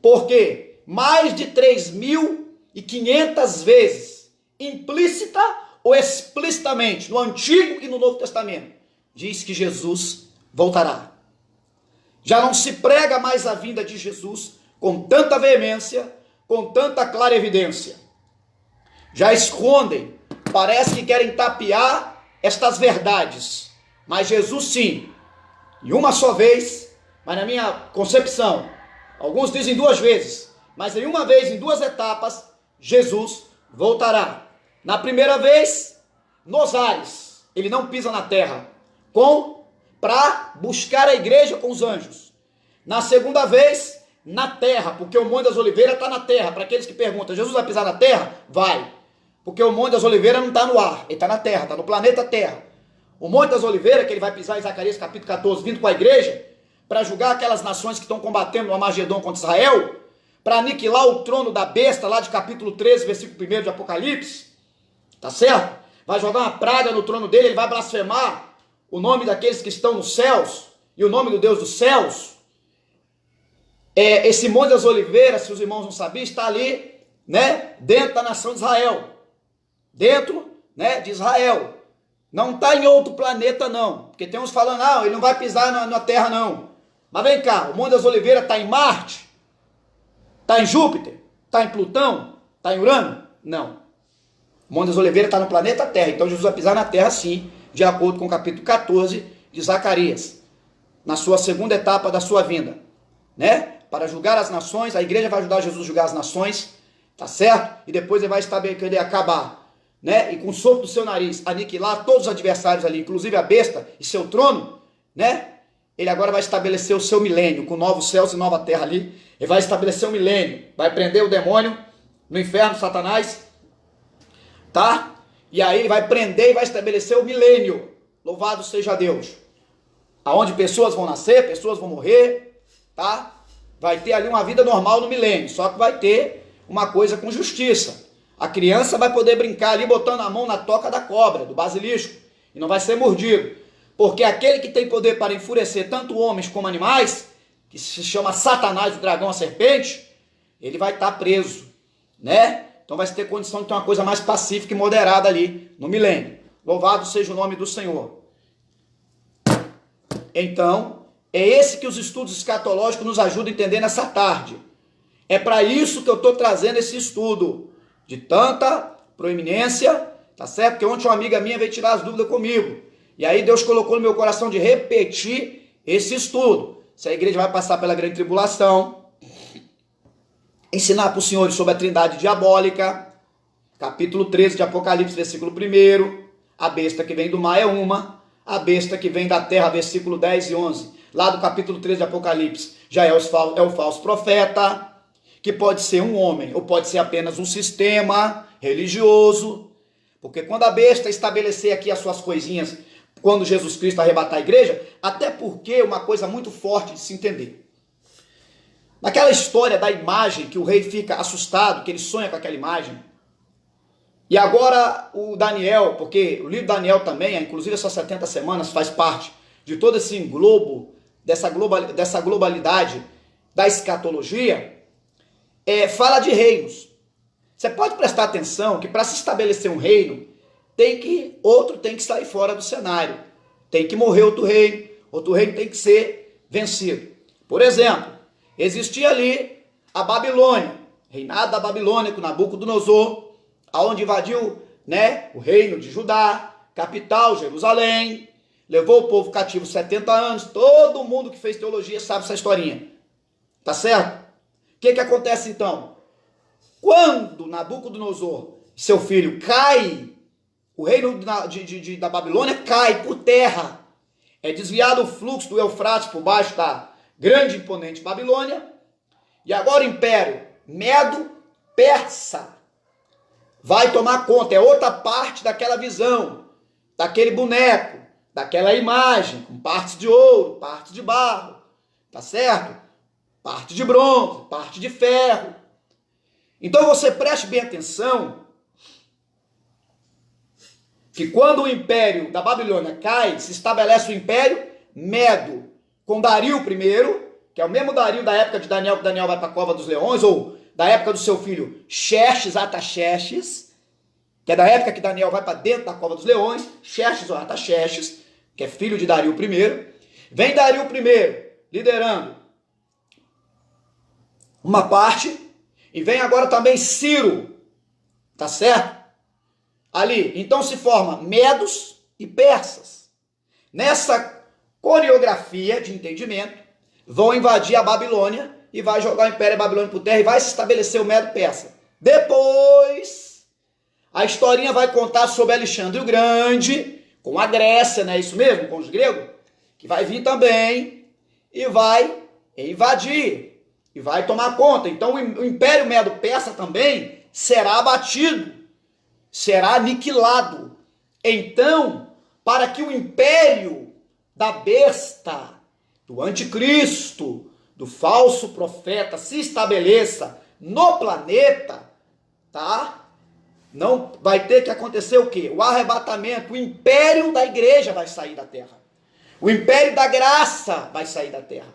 Porque mais de 3.500 vezes, implícita ou explicitamente, no Antigo e no Novo Testamento, diz que Jesus voltará. Já não se prega mais a vinda de Jesus com tanta veemência, com tanta clara evidência. Já escondem, parece que querem tapear estas verdades. Mas Jesus sim, em uma só vez, mas na minha concepção, alguns dizem 2 vezes, mas em uma vez, em 2 etapas, Jesus voltará. Na primeira vez, nos ares, ele não pisa na terra, para buscar a igreja com os anjos. Na segunda vez, na terra, porque o Monte das Oliveiras está na terra. Para aqueles que perguntam, Jesus vai pisar na terra? Vai, porque o Monte das Oliveiras não está no ar, ele está na terra, está no planeta Terra. O Monte das Oliveiras, que ele vai pisar em Zacarias capítulo 14, vindo com a igreja, para julgar aquelas nações que estão combatendo no Armagedon contra Israel, para aniquilar o trono da besta, lá de capítulo 13, versículo 1 de Apocalipse, tá certo? Vai jogar uma praga no trono dele, ele vai blasfemar o nome daqueles que estão nos céus, e o nome do Deus dos céus. Esse Monte das Oliveiras, se os irmãos não sabiam, está ali, né, dentro da nação de Israel. Dentro, né, de Israel. Não está em outro planeta, não. Porque tem uns falando, não, ele não vai pisar na Terra, não. Mas vem cá, o Monte das Oliveiras está em Marte? Está em Júpiter? Está em Plutão? Está em Urano? Não. O Monte das Oliveiras está no planeta Terra. Então Jesus vai pisar na Terra, sim, de acordo com o capítulo 14 de Zacarias. Na sua segunda etapa da sua vinda. Né? Para julgar as nações, a igreja vai ajudar Jesus a julgar as nações, tá certo? E depois ele vai querer acabar, né? E com o sopro do seu nariz, aniquilar todos os adversários ali, inclusive a besta e seu trono, né? ele agora vai estabelecer o seu milênio, com novos céus e nova terra ali. Ele vai estabelecer o milênio, vai prender o demônio no inferno, Satanás, tá? E aí ele vai prender e vai estabelecer o milênio. Louvado seja Deus. Aonde pessoas vão nascer, pessoas vão morrer, tá? Vai ter ali uma vida normal no milênio, só que vai ter uma coisa com justiça. A criança vai poder brincar ali botando a mão na toca da cobra, do basilisco, e não vai ser mordido. Porque aquele que tem poder para enfurecer tanto homens como animais, que se chama Satanás, o dragão, a serpente, ele vai estar preso, né? Então vai ter condição de ter uma coisa mais pacífica e moderada ali no milênio. Louvado seja o nome do Senhor. Então, é esse que os estudos escatológicos nos ajudam a entender nessa tarde. É para isso que eu estou trazendo esse estudo de tanta proeminência, tá certo? Porque ontem uma amiga minha veio tirar as dúvidas comigo. E aí Deus colocou no meu coração de repetir esse estudo. Se a igreja vai passar pela grande tribulação, ensinar para os senhores sobre a trindade diabólica, capítulo 13 de Apocalipse, versículo 1, a besta que vem do mar é uma, a besta que vem da terra, versículo 10 e 11, lá do capítulo 13 de Apocalipse, já é o falso profeta, que pode ser um homem, ou pode ser apenas um sistema religioso, porque quando a besta estabelecer aqui as suas coisinhas, quando Jesus Cristo arrebatar a igreja, até porque uma coisa muito forte de se entender. Naquela história da imagem, que o rei fica assustado, que ele sonha com aquela imagem, e agora o Daniel, porque o livro de Daniel também, inclusive essas 70 semanas, faz parte de todo esse englobo, dessa globalidade da escatologia, fala de reinos. Você pode prestar atenção que para se estabelecer um reino, outro tem que sair fora do cenário. Tem que morrer outro reino tem que ser vencido. Por exemplo, existia ali a Babilônia, reinado da Babilônia com Nabucodonosor, aonde invadiu, né, o reino de Judá, capital Jerusalém, levou o povo cativo 70 anos, todo mundo que fez teologia sabe essa historinha, tá certo? O que acontece então? Quando Nabucodonosor, seu filho, cai, o reino da Babilônia cai por terra, é desviado o fluxo do Eufrates por baixo da grande e imponente Babilônia, e agora o império Medo-Persa vai tomar conta, é outra parte daquela visão, daquele boneco, daquela imagem, com partes de ouro, partes de barro, tá certo? Parte de bronze, parte de ferro. Então você preste bem atenção que quando o império da Babilônia cai, se estabelece o império Medo, com Dario I, que é o mesmo Dario da época de Daniel, que Daniel vai para a cova dos leões, ou da época do seu filho Xerxes, Artaxerxes, que é da época que Daniel vai para dentro da cova dos leões, Xerxes ou Artaxerxes, que é filho de Dario I. Vem Dario I liderando uma parte, e vem agora também Ciro, tá certo? Ali, então se forma medos e persas. Nessa coreografia de entendimento, vão invadir a Babilônia e vai jogar o Império Babilônico por terra e vai se estabelecer o Medo-Persa. Depois, a historinha vai contar sobre Alexandre o Grande, com a Grécia, não é isso mesmo? Com os gregos, que vai vir também e vai invadir, e vai tomar conta. Então o Império Medo-Persa também será abatido, será aniquilado. Então, para que o império da besta, do anticristo, do falso profeta se estabeleça no planeta, tá? Não vai ter que acontecer o quê? O arrebatamento, o império da igreja vai sair da terra. O império da graça vai sair da terra.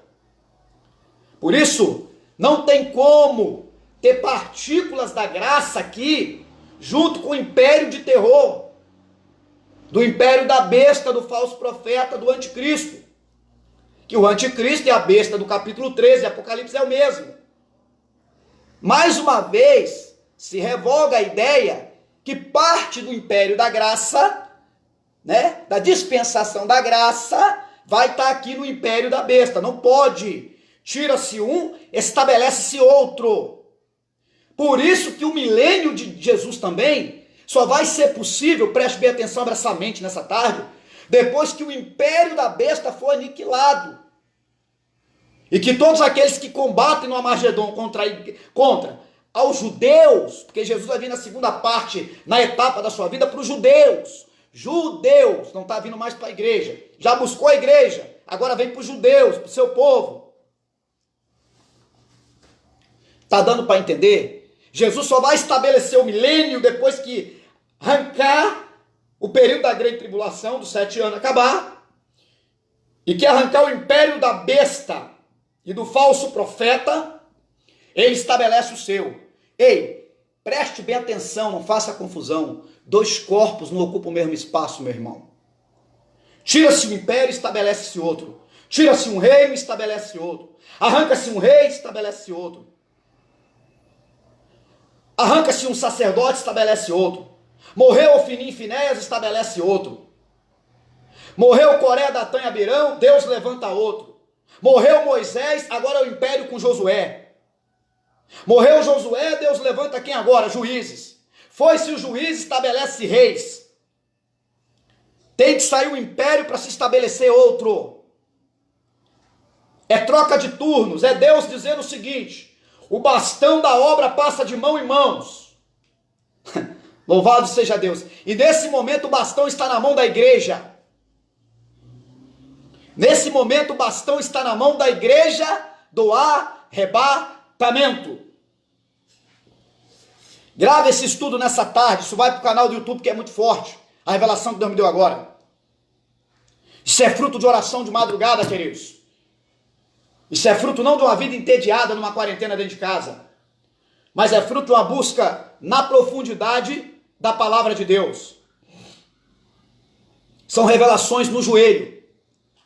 Por isso, não tem como ter partículas da graça aqui, junto com o império de terror, do império da besta, do falso profeta, do anticristo. Que o anticristo e a besta do capítulo 13 de Apocalipse é o mesmo. Mais uma vez, se revoga a ideia que parte do império da graça, né, da dispensação da graça, vai estar aqui no império da besta. Não pode. Tira-se um, estabelece-se outro. Por isso que o milênio de Jesus também só vai ser possível, preste bem atenção, abra essa mente nessa tarde, depois que o império da besta for aniquilado. E que todos aqueles que combatem no Armagedon contra aos judeus, porque Jesus vai vir na segunda parte, na etapa da sua vida, para os judeus. Judeus, não está vindo mais para a igreja. Já buscou a igreja, agora vem para os judeus, para o seu povo. Está dando para entender? Jesus só vai estabelecer o milênio depois que arrancar o período da grande tribulação, dos 7 anos acabar, e que arrancar o império da besta e do falso profeta, ele estabelece o seu. Ei, preste bem atenção, não faça confusão. 2 corpos não ocupam o mesmo espaço, meu irmão. Tira-se um império, estabelece-se outro. Tira-se um reino, estabelece outro. Arranca-se um rei, estabelece outro. Arranca-se um sacerdote, estabelece outro. Morreu Ofni e Finéias, estabelece outro. Morreu Coré, Datã e Abirão, Deus levanta outro. Morreu Moisés, agora é o império com Josué. Morreu Josué, Deus levanta quem agora? Juízes. Foi-se o juiz, estabelece reis. Tem que sair um império para se estabelecer outro. É troca de turnos, é Deus dizendo o seguinte: o bastão da obra passa de mão em mãos. Louvado seja Deus. E nesse momento o bastão está na mão da igreja. Nesse momento o bastão está na mão da igreja do arrebatamento. Grave esse estudo nessa tarde. Isso vai para o canal do YouTube, que é muito forte. A revelação que Deus me deu agora. Isso é fruto de oração de madrugada, queridos. Isso é fruto não de uma vida entediada numa quarentena dentro de casa, mas é fruto de uma busca na profundidade da palavra de Deus. São revelações no joelho,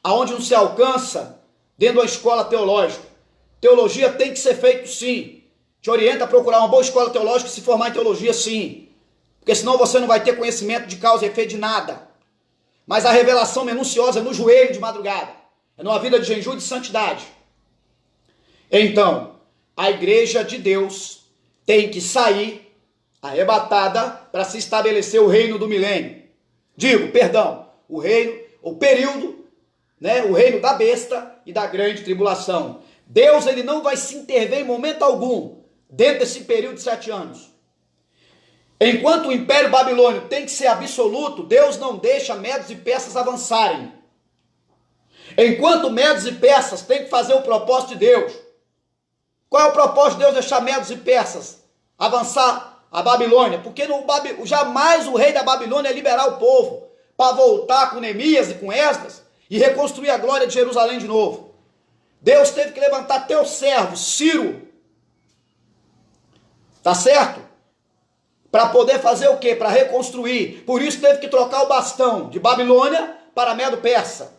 aonde não se alcança dentro da escola teológica. Teologia tem que ser feito sim. Te orienta a procurar uma boa escola teológica e se formar em teologia sim. Porque senão você não vai ter conhecimento de causa e efeito de nada. Mas a revelação minuciosa é no joelho de madrugada. É numa vida de jejum e de santidade. Então, a igreja de Deus tem que sair arrebatada para se estabelecer o reino do milênio. O reino, o período, né, o reino da besta e da grande tribulação. Deus, ele não vai se intervir em momento algum dentro desse período de 7 anos. Enquanto o império babilônio tem que ser absoluto, Deus não deixa medos e persas avançarem. Enquanto medos e persas têm que fazer o propósito de Deus. Qual é o propósito de Deus deixar medos e persas avançar a Babilônia? Porque jamais o rei da Babilônia ia liberar o povo para voltar com Neemias e com Esdras e reconstruir a glória de Jerusalém de novo. Deus teve que levantar teu servo, Ciro. Tá certo? Para poder fazer o quê? Para reconstruir. Por isso teve que trocar o bastão de Babilônia para Medo-Persa.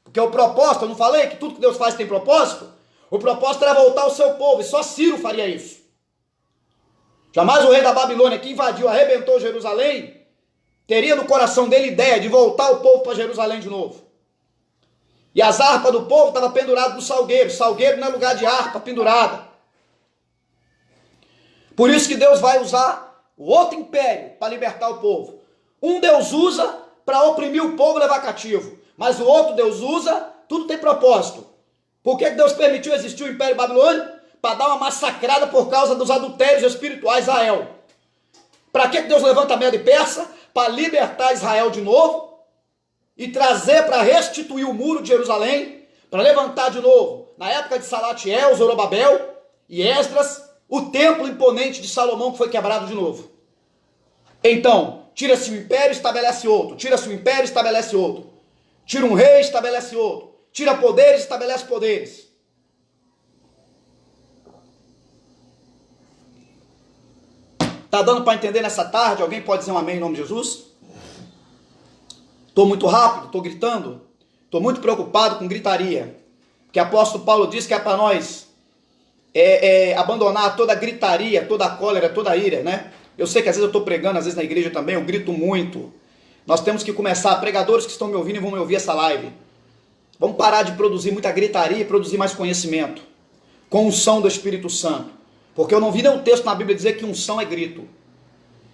Porque o propósito, eu não falei que tudo que Deus faz tem propósito? O propósito era voltar ao seu povo, e só Ciro faria isso. Jamais o rei da Babilônia, que invadiu, arrebentou Jerusalém, teria no coração dele ideia de voltar o povo para Jerusalém de novo. E as harpas do povo estavam penduradas no salgueiro. Salgueiro não é lugar de harpa pendurada. Por isso que Deus vai usar o outro império para libertar o povo. Um Deus usa para oprimir o povo e levar cativo. Mas o outro Deus usa, tudo tem propósito. Por que Deus permitiu existir o Império Babilônico? Para dar uma massacrada por causa dos adultérios espirituais a Israel. Para que Deus levanta Medo e Persa? Para libertar Israel de novo e trazer para restituir o muro de Jerusalém, para levantar de novo, na época de Salatiel, Zorobabel e Esdras, o templo imponente de Salomão que foi quebrado de novo. Então, tira-se um império, estabelece outro. Tira-se um império, estabelece outro. Tira um rei, estabelece outro. Tira poderes, estabelece poderes. Tá dando para entender nessa tarde? Alguém pode dizer um amém em nome de Jesus? Estou muito rápido? Estou gritando? Estou muito preocupado com gritaria. Porque o apóstolo Paulo diz que é para nós abandonar toda a gritaria, toda a cólera, toda a ira, né? Eu sei que às vezes eu estou pregando, às vezes na igreja também, eu grito muito. Nós temos que começar, pregadores que estão me ouvindo e vão me ouvir essa live. Vamos parar de produzir muita gritaria e produzir mais conhecimento. Com unção do Espírito Santo. Porque eu não vi nenhum texto na Bíblia dizer que unção é grito.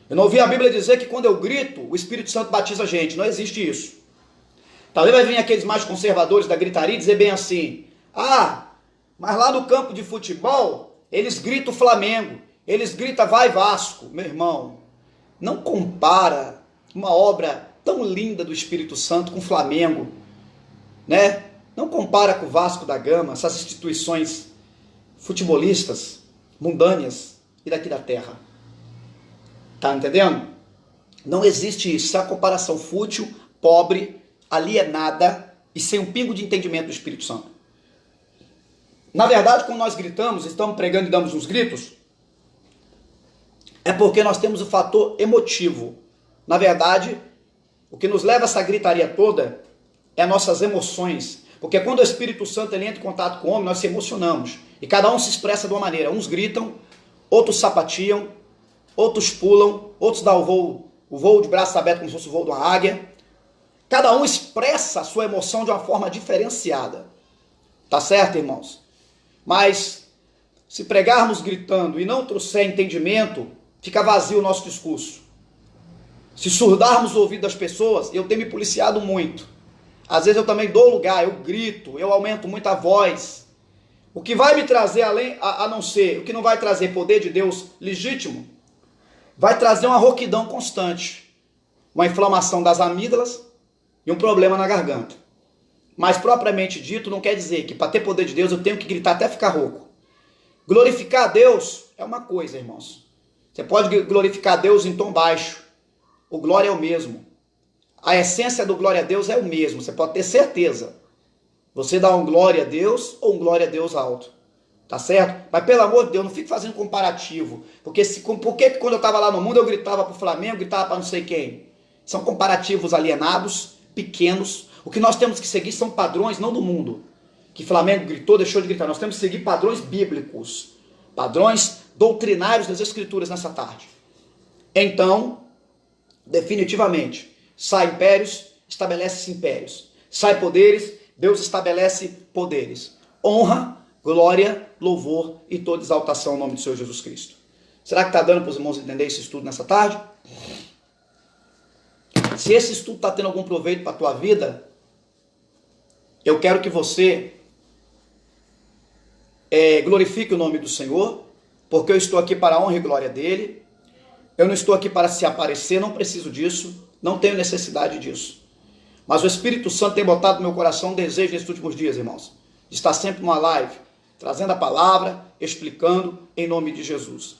Eu não vi a Bíblia dizer que quando eu grito, o Espírito Santo batiza a gente. Não existe isso. Talvez vai vir aqueles mais conservadores da gritaria e dizer bem assim: Mas lá no campo de futebol, eles gritam Flamengo, eles gritam vai Vasco. Meu irmão, não compara uma obra tão linda do Espírito Santo com o Flamengo, né? Não compara com o Vasco da Gama, essas instituições futebolistas, mundâneas e daqui da terra. Tá entendendo? Não existe isso. Essa comparação fútil, pobre, alienada e sem um pingo de entendimento do Espírito Santo. Na verdade, quando nós gritamos, estamos pregando e damos uns gritos, é porque nós temos o fator emotivo. Na verdade, o que nos leva a essa gritaria toda é as nossas emoções. Porque quando o Espírito Santo ele entra em contato com o homem, nós se emocionamos. E cada um se expressa de uma maneira. Uns gritam, outros sapatiam, outros pulam, outros dão o voo de braços abertos como se fosse o voo de uma águia. Cada um expressa a sua emoção de uma forma diferenciada. Tá certo, irmãos? Mas se pregarmos gritando e não trouxer entendimento, fica vazio o nosso discurso. Se surdarmos o ouvido das pessoas, eu tenho me policiado muito. Às vezes eu também dou lugar, eu grito, eu aumento muito a voz. O que vai me trazer a não ser, o que não vai trazer poder de Deus legítimo, vai trazer uma rouquidão constante, uma inflamação das amígdalas e um problema na garganta. Mas propriamente dito não quer dizer que para ter poder de Deus eu tenho que gritar até ficar rouco. Glorificar a Deus é uma coisa, irmãos. Você pode glorificar a Deus em tom baixo. O glória é o mesmo. A essência do glória a Deus é o mesmo, você pode ter certeza. Você dá um glória a Deus ou um glória a Deus alto. Tá certo? Mas pelo amor de Deus, não fique fazendo comparativo. Porque por que quando eu estava lá no mundo eu gritava para o Flamengo, gritava para não sei quem? São comparativos alienados, pequenos. O que nós temos que seguir são padrões, não do mundo. Que Flamengo gritou, deixou de gritar. Nós temos que seguir padrões bíblicos. Padrões doutrinários das Escrituras nessa tarde. Então, definitivamente, sai impérios, estabelece-se impérios. Sai poderes, Deus estabelece poderes. Honra, glória, louvor e toda exaltação ao nome do Senhor Jesus Cristo. Será que está dando para os irmãos entender esse estudo nessa tarde? Se esse estudo está tendo algum proveito para a tua vida, eu quero que você glorifique o nome do Senhor, porque eu estou aqui para a honra e glória dele. Eu não estou aqui para se aparecer, não preciso disso. Não tenho necessidade disso. Mas o Espírito Santo tem botado no meu coração um desejo nesses últimos dias, irmãos, de estar sempre numa live, trazendo a palavra, explicando em nome de Jesus.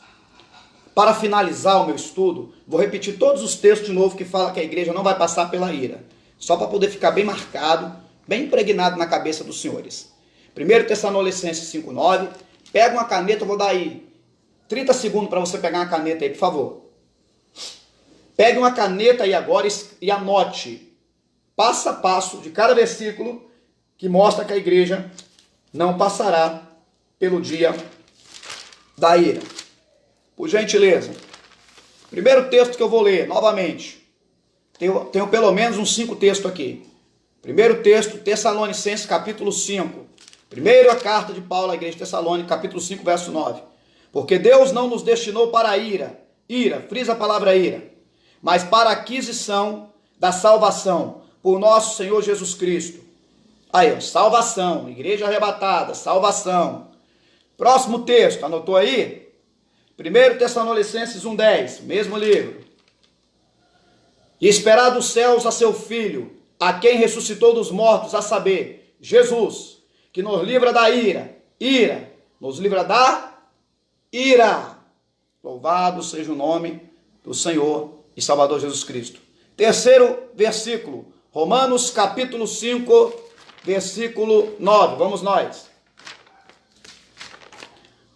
Para finalizar o meu estudo, vou repetir todos os textos de novo que fala que a igreja não vai passar pela ira. Só para poder ficar bem marcado, bem impregnado na cabeça dos senhores. 1 Tessalonicenses 5,9. Pega uma caneta, eu vou dar aí 30 segundos para você pegar uma caneta aí, por favor. Pegue uma caneta aí agora e anote passo a passo de cada versículo que mostra que a igreja não passará pelo dia da ira. Por gentileza. Primeiro texto que eu vou ler, novamente. Tenho pelo menos uns 5 textos aqui. Primeiro texto, Tessalonicenses, capítulo 5. Primeira carta de Paulo à igreja de Tessalônica, capítulo 5, verso 9. Porque Deus não nos destinou para a ira. Ira, frisa a palavra ira. Mas para a aquisição da salvação por nosso Senhor Jesus Cristo. Aí, ó, salvação, igreja arrebatada, salvação. Próximo texto, anotou aí? 1 Tessalonicenses 1,10, mesmo livro. E esperar dos céus a seu Filho, a quem ressuscitou dos mortos, a saber, Jesus, que nos livra da ira, nos livra da ira. Louvado seja o nome do Senhor e Salvador Jesus Cristo. Terceiro versículo, Romanos capítulo 5, versículo 9. Vamos nós.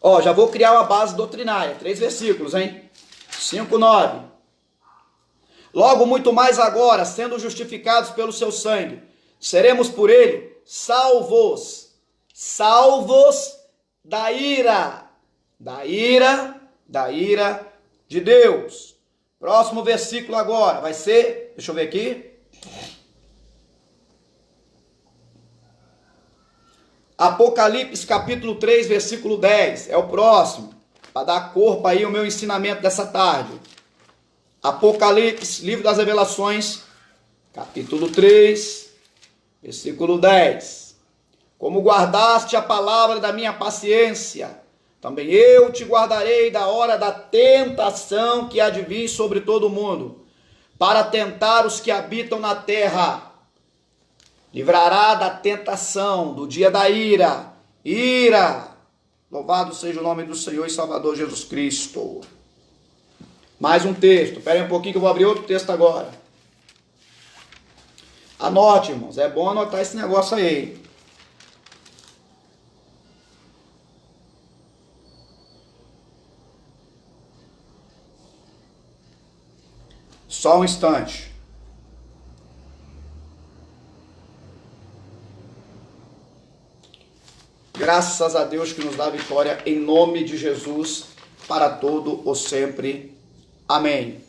Ó, já vou criar uma base doutrinária. 3 versículos, hein? 5, 9. Logo muito mais agora, sendo justificados pelo seu sangue, seremos por ele salvos da ira de Deus. Próximo versículo agora vai ser, deixa eu ver aqui. Apocalipse capítulo 3, versículo 10. É o próximo, para dar corpo aí ao meu ensinamento dessa tarde. Apocalipse, livro das Revelações, capítulo 3, versículo 10. como guardaste a palavra da minha paciência, também eu te guardarei da hora da tentação que há de vir sobre todo o mundo, para tentar os que habitam na terra. Livrará da tentação, do dia da ira. Louvado seja o nome do Senhor e Salvador Jesus Cristo. Mais um texto. Espera aí um pouquinho que eu vou abrir outro texto agora. Anote, irmãos. É bom anotar esse negócio aí. Só um instante. Graças a Deus que nos dá vitória em nome de Jesus para todo o sempre. Amém.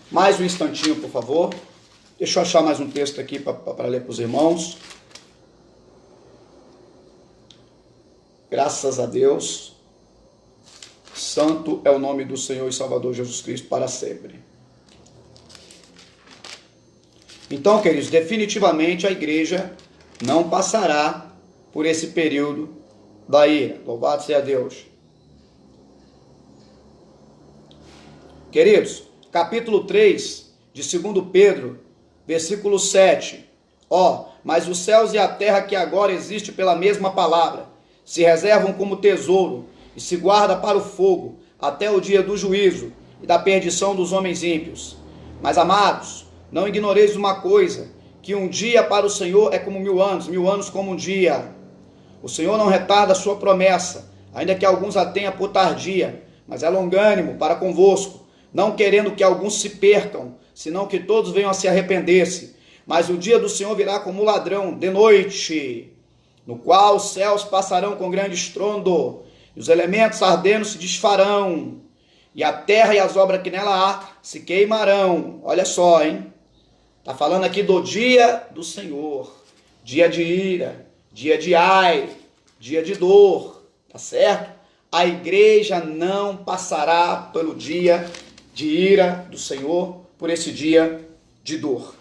Mais um instantinho, por favor. Deixa eu achar mais um texto aqui para ler para os irmãos. Graças a Deus. Santo é o nome do Senhor e Salvador Jesus Cristo para sempre. Então, queridos, definitivamente a igreja não passará por esse período da ira. Louvado seja Deus. Queridos, capítulo 3 de 2 Pedro, versículo 7. Mas os céus e a terra que agora existe pela mesma palavra, se reservam como tesouro e se guarda para o fogo, até o dia do juízo e da perdição dos homens ímpios. Mas, amados, não ignoreis uma coisa, que um dia para o Senhor é como 1000 anos como um dia. O Senhor não retarda a sua promessa, ainda que alguns a tenham por tardia, mas é longânimo para convosco, não querendo que alguns se percam, senão que todos venham a se arrepender-se. Mas o dia do Senhor virá como ladrão, de noite, no qual os céus passarão com grande estrondo, e os elementos ardendo se desfarão, e a terra e as obras que nela há se queimarão. Olha só, hein? Está falando aqui do dia do Senhor, dia de ira, dia de ai, dia de dor, tá certo? A igreja não passará pelo dia de ira do Senhor, por esse dia de dor.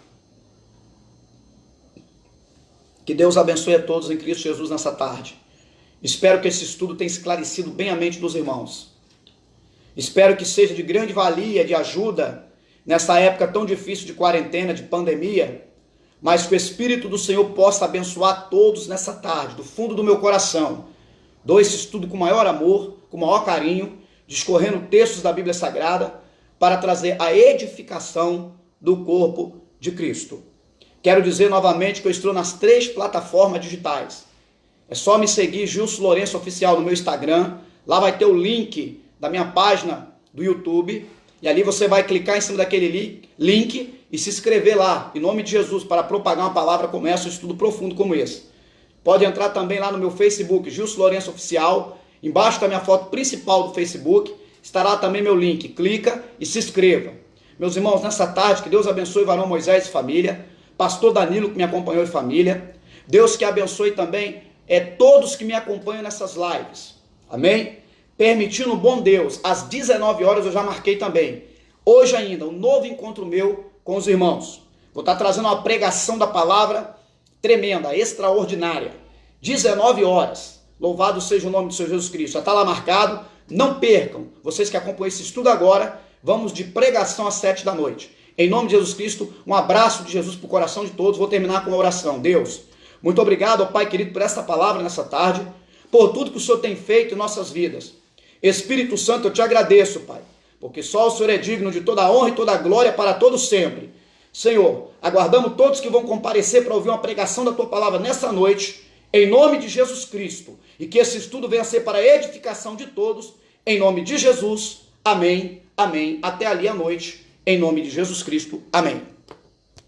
Que Deus abençoe a todos em Cristo Jesus nessa tarde. Espero que esse estudo tenha esclarecido bem a mente dos irmãos. Espero que seja de grande valia, de ajuda, nessa época tão difícil de quarentena, de pandemia, mas que o Espírito do Senhor possa abençoar todos nessa tarde, do fundo do meu coração. Dou esse estudo com maior amor, com maior carinho, discorrendo textos da Bíblia Sagrada, para trazer a edificação do corpo de Cristo. Quero dizer novamente que eu estou nas 3 plataformas digitais. É só me seguir, Gilson Lourenço Oficial, no meu Instagram. Lá vai ter o link da minha página do YouTube. E ali você vai clicar em cima daquele link e se inscrever lá, em nome de Jesus, para propagar uma palavra como essa, um estudo profundo como esse. Pode entrar também lá no meu Facebook, Gilson Lourenço Oficial. Embaixo da minha foto principal do Facebook, estará também meu link. Clica e se inscreva. Meus irmãos, nessa tarde, que Deus abençoe o varão Moisés e família, pastor Danilo, que me acompanhou, e família. Deus que abençoe também todos que me acompanham nessas lives. Amém? Permitindo o bom Deus, às 19 horas eu já marquei também. Hoje ainda, um novo encontro meu com os irmãos. Vou estar trazendo uma pregação da palavra tremenda, extraordinária. 19 horas. Louvado seja o nome do Senhor Jesus Cristo. Já está lá marcado. Não percam. Vocês que acompanham esse estudo agora, vamos de pregação às 7 da noite. Em nome de Jesus Cristo, um abraço de Jesus para o coração de todos. Vou terminar com uma oração. Deus, muito obrigado, ó Pai querido, por essa palavra nessa tarde, por tudo que o Senhor tem feito em nossas vidas. Espírito Santo, eu te agradeço, Pai, porque só o Senhor é digno de toda a honra e toda a glória para todos sempre. Senhor, aguardamos todos que vão comparecer para ouvir uma pregação da Tua palavra nessa noite, em nome de Jesus Cristo, e que esse estudo venha a ser para a edificação de todos, em nome de Jesus. Amém, amém. Até ali à noite, em nome de Jesus Cristo. Amém.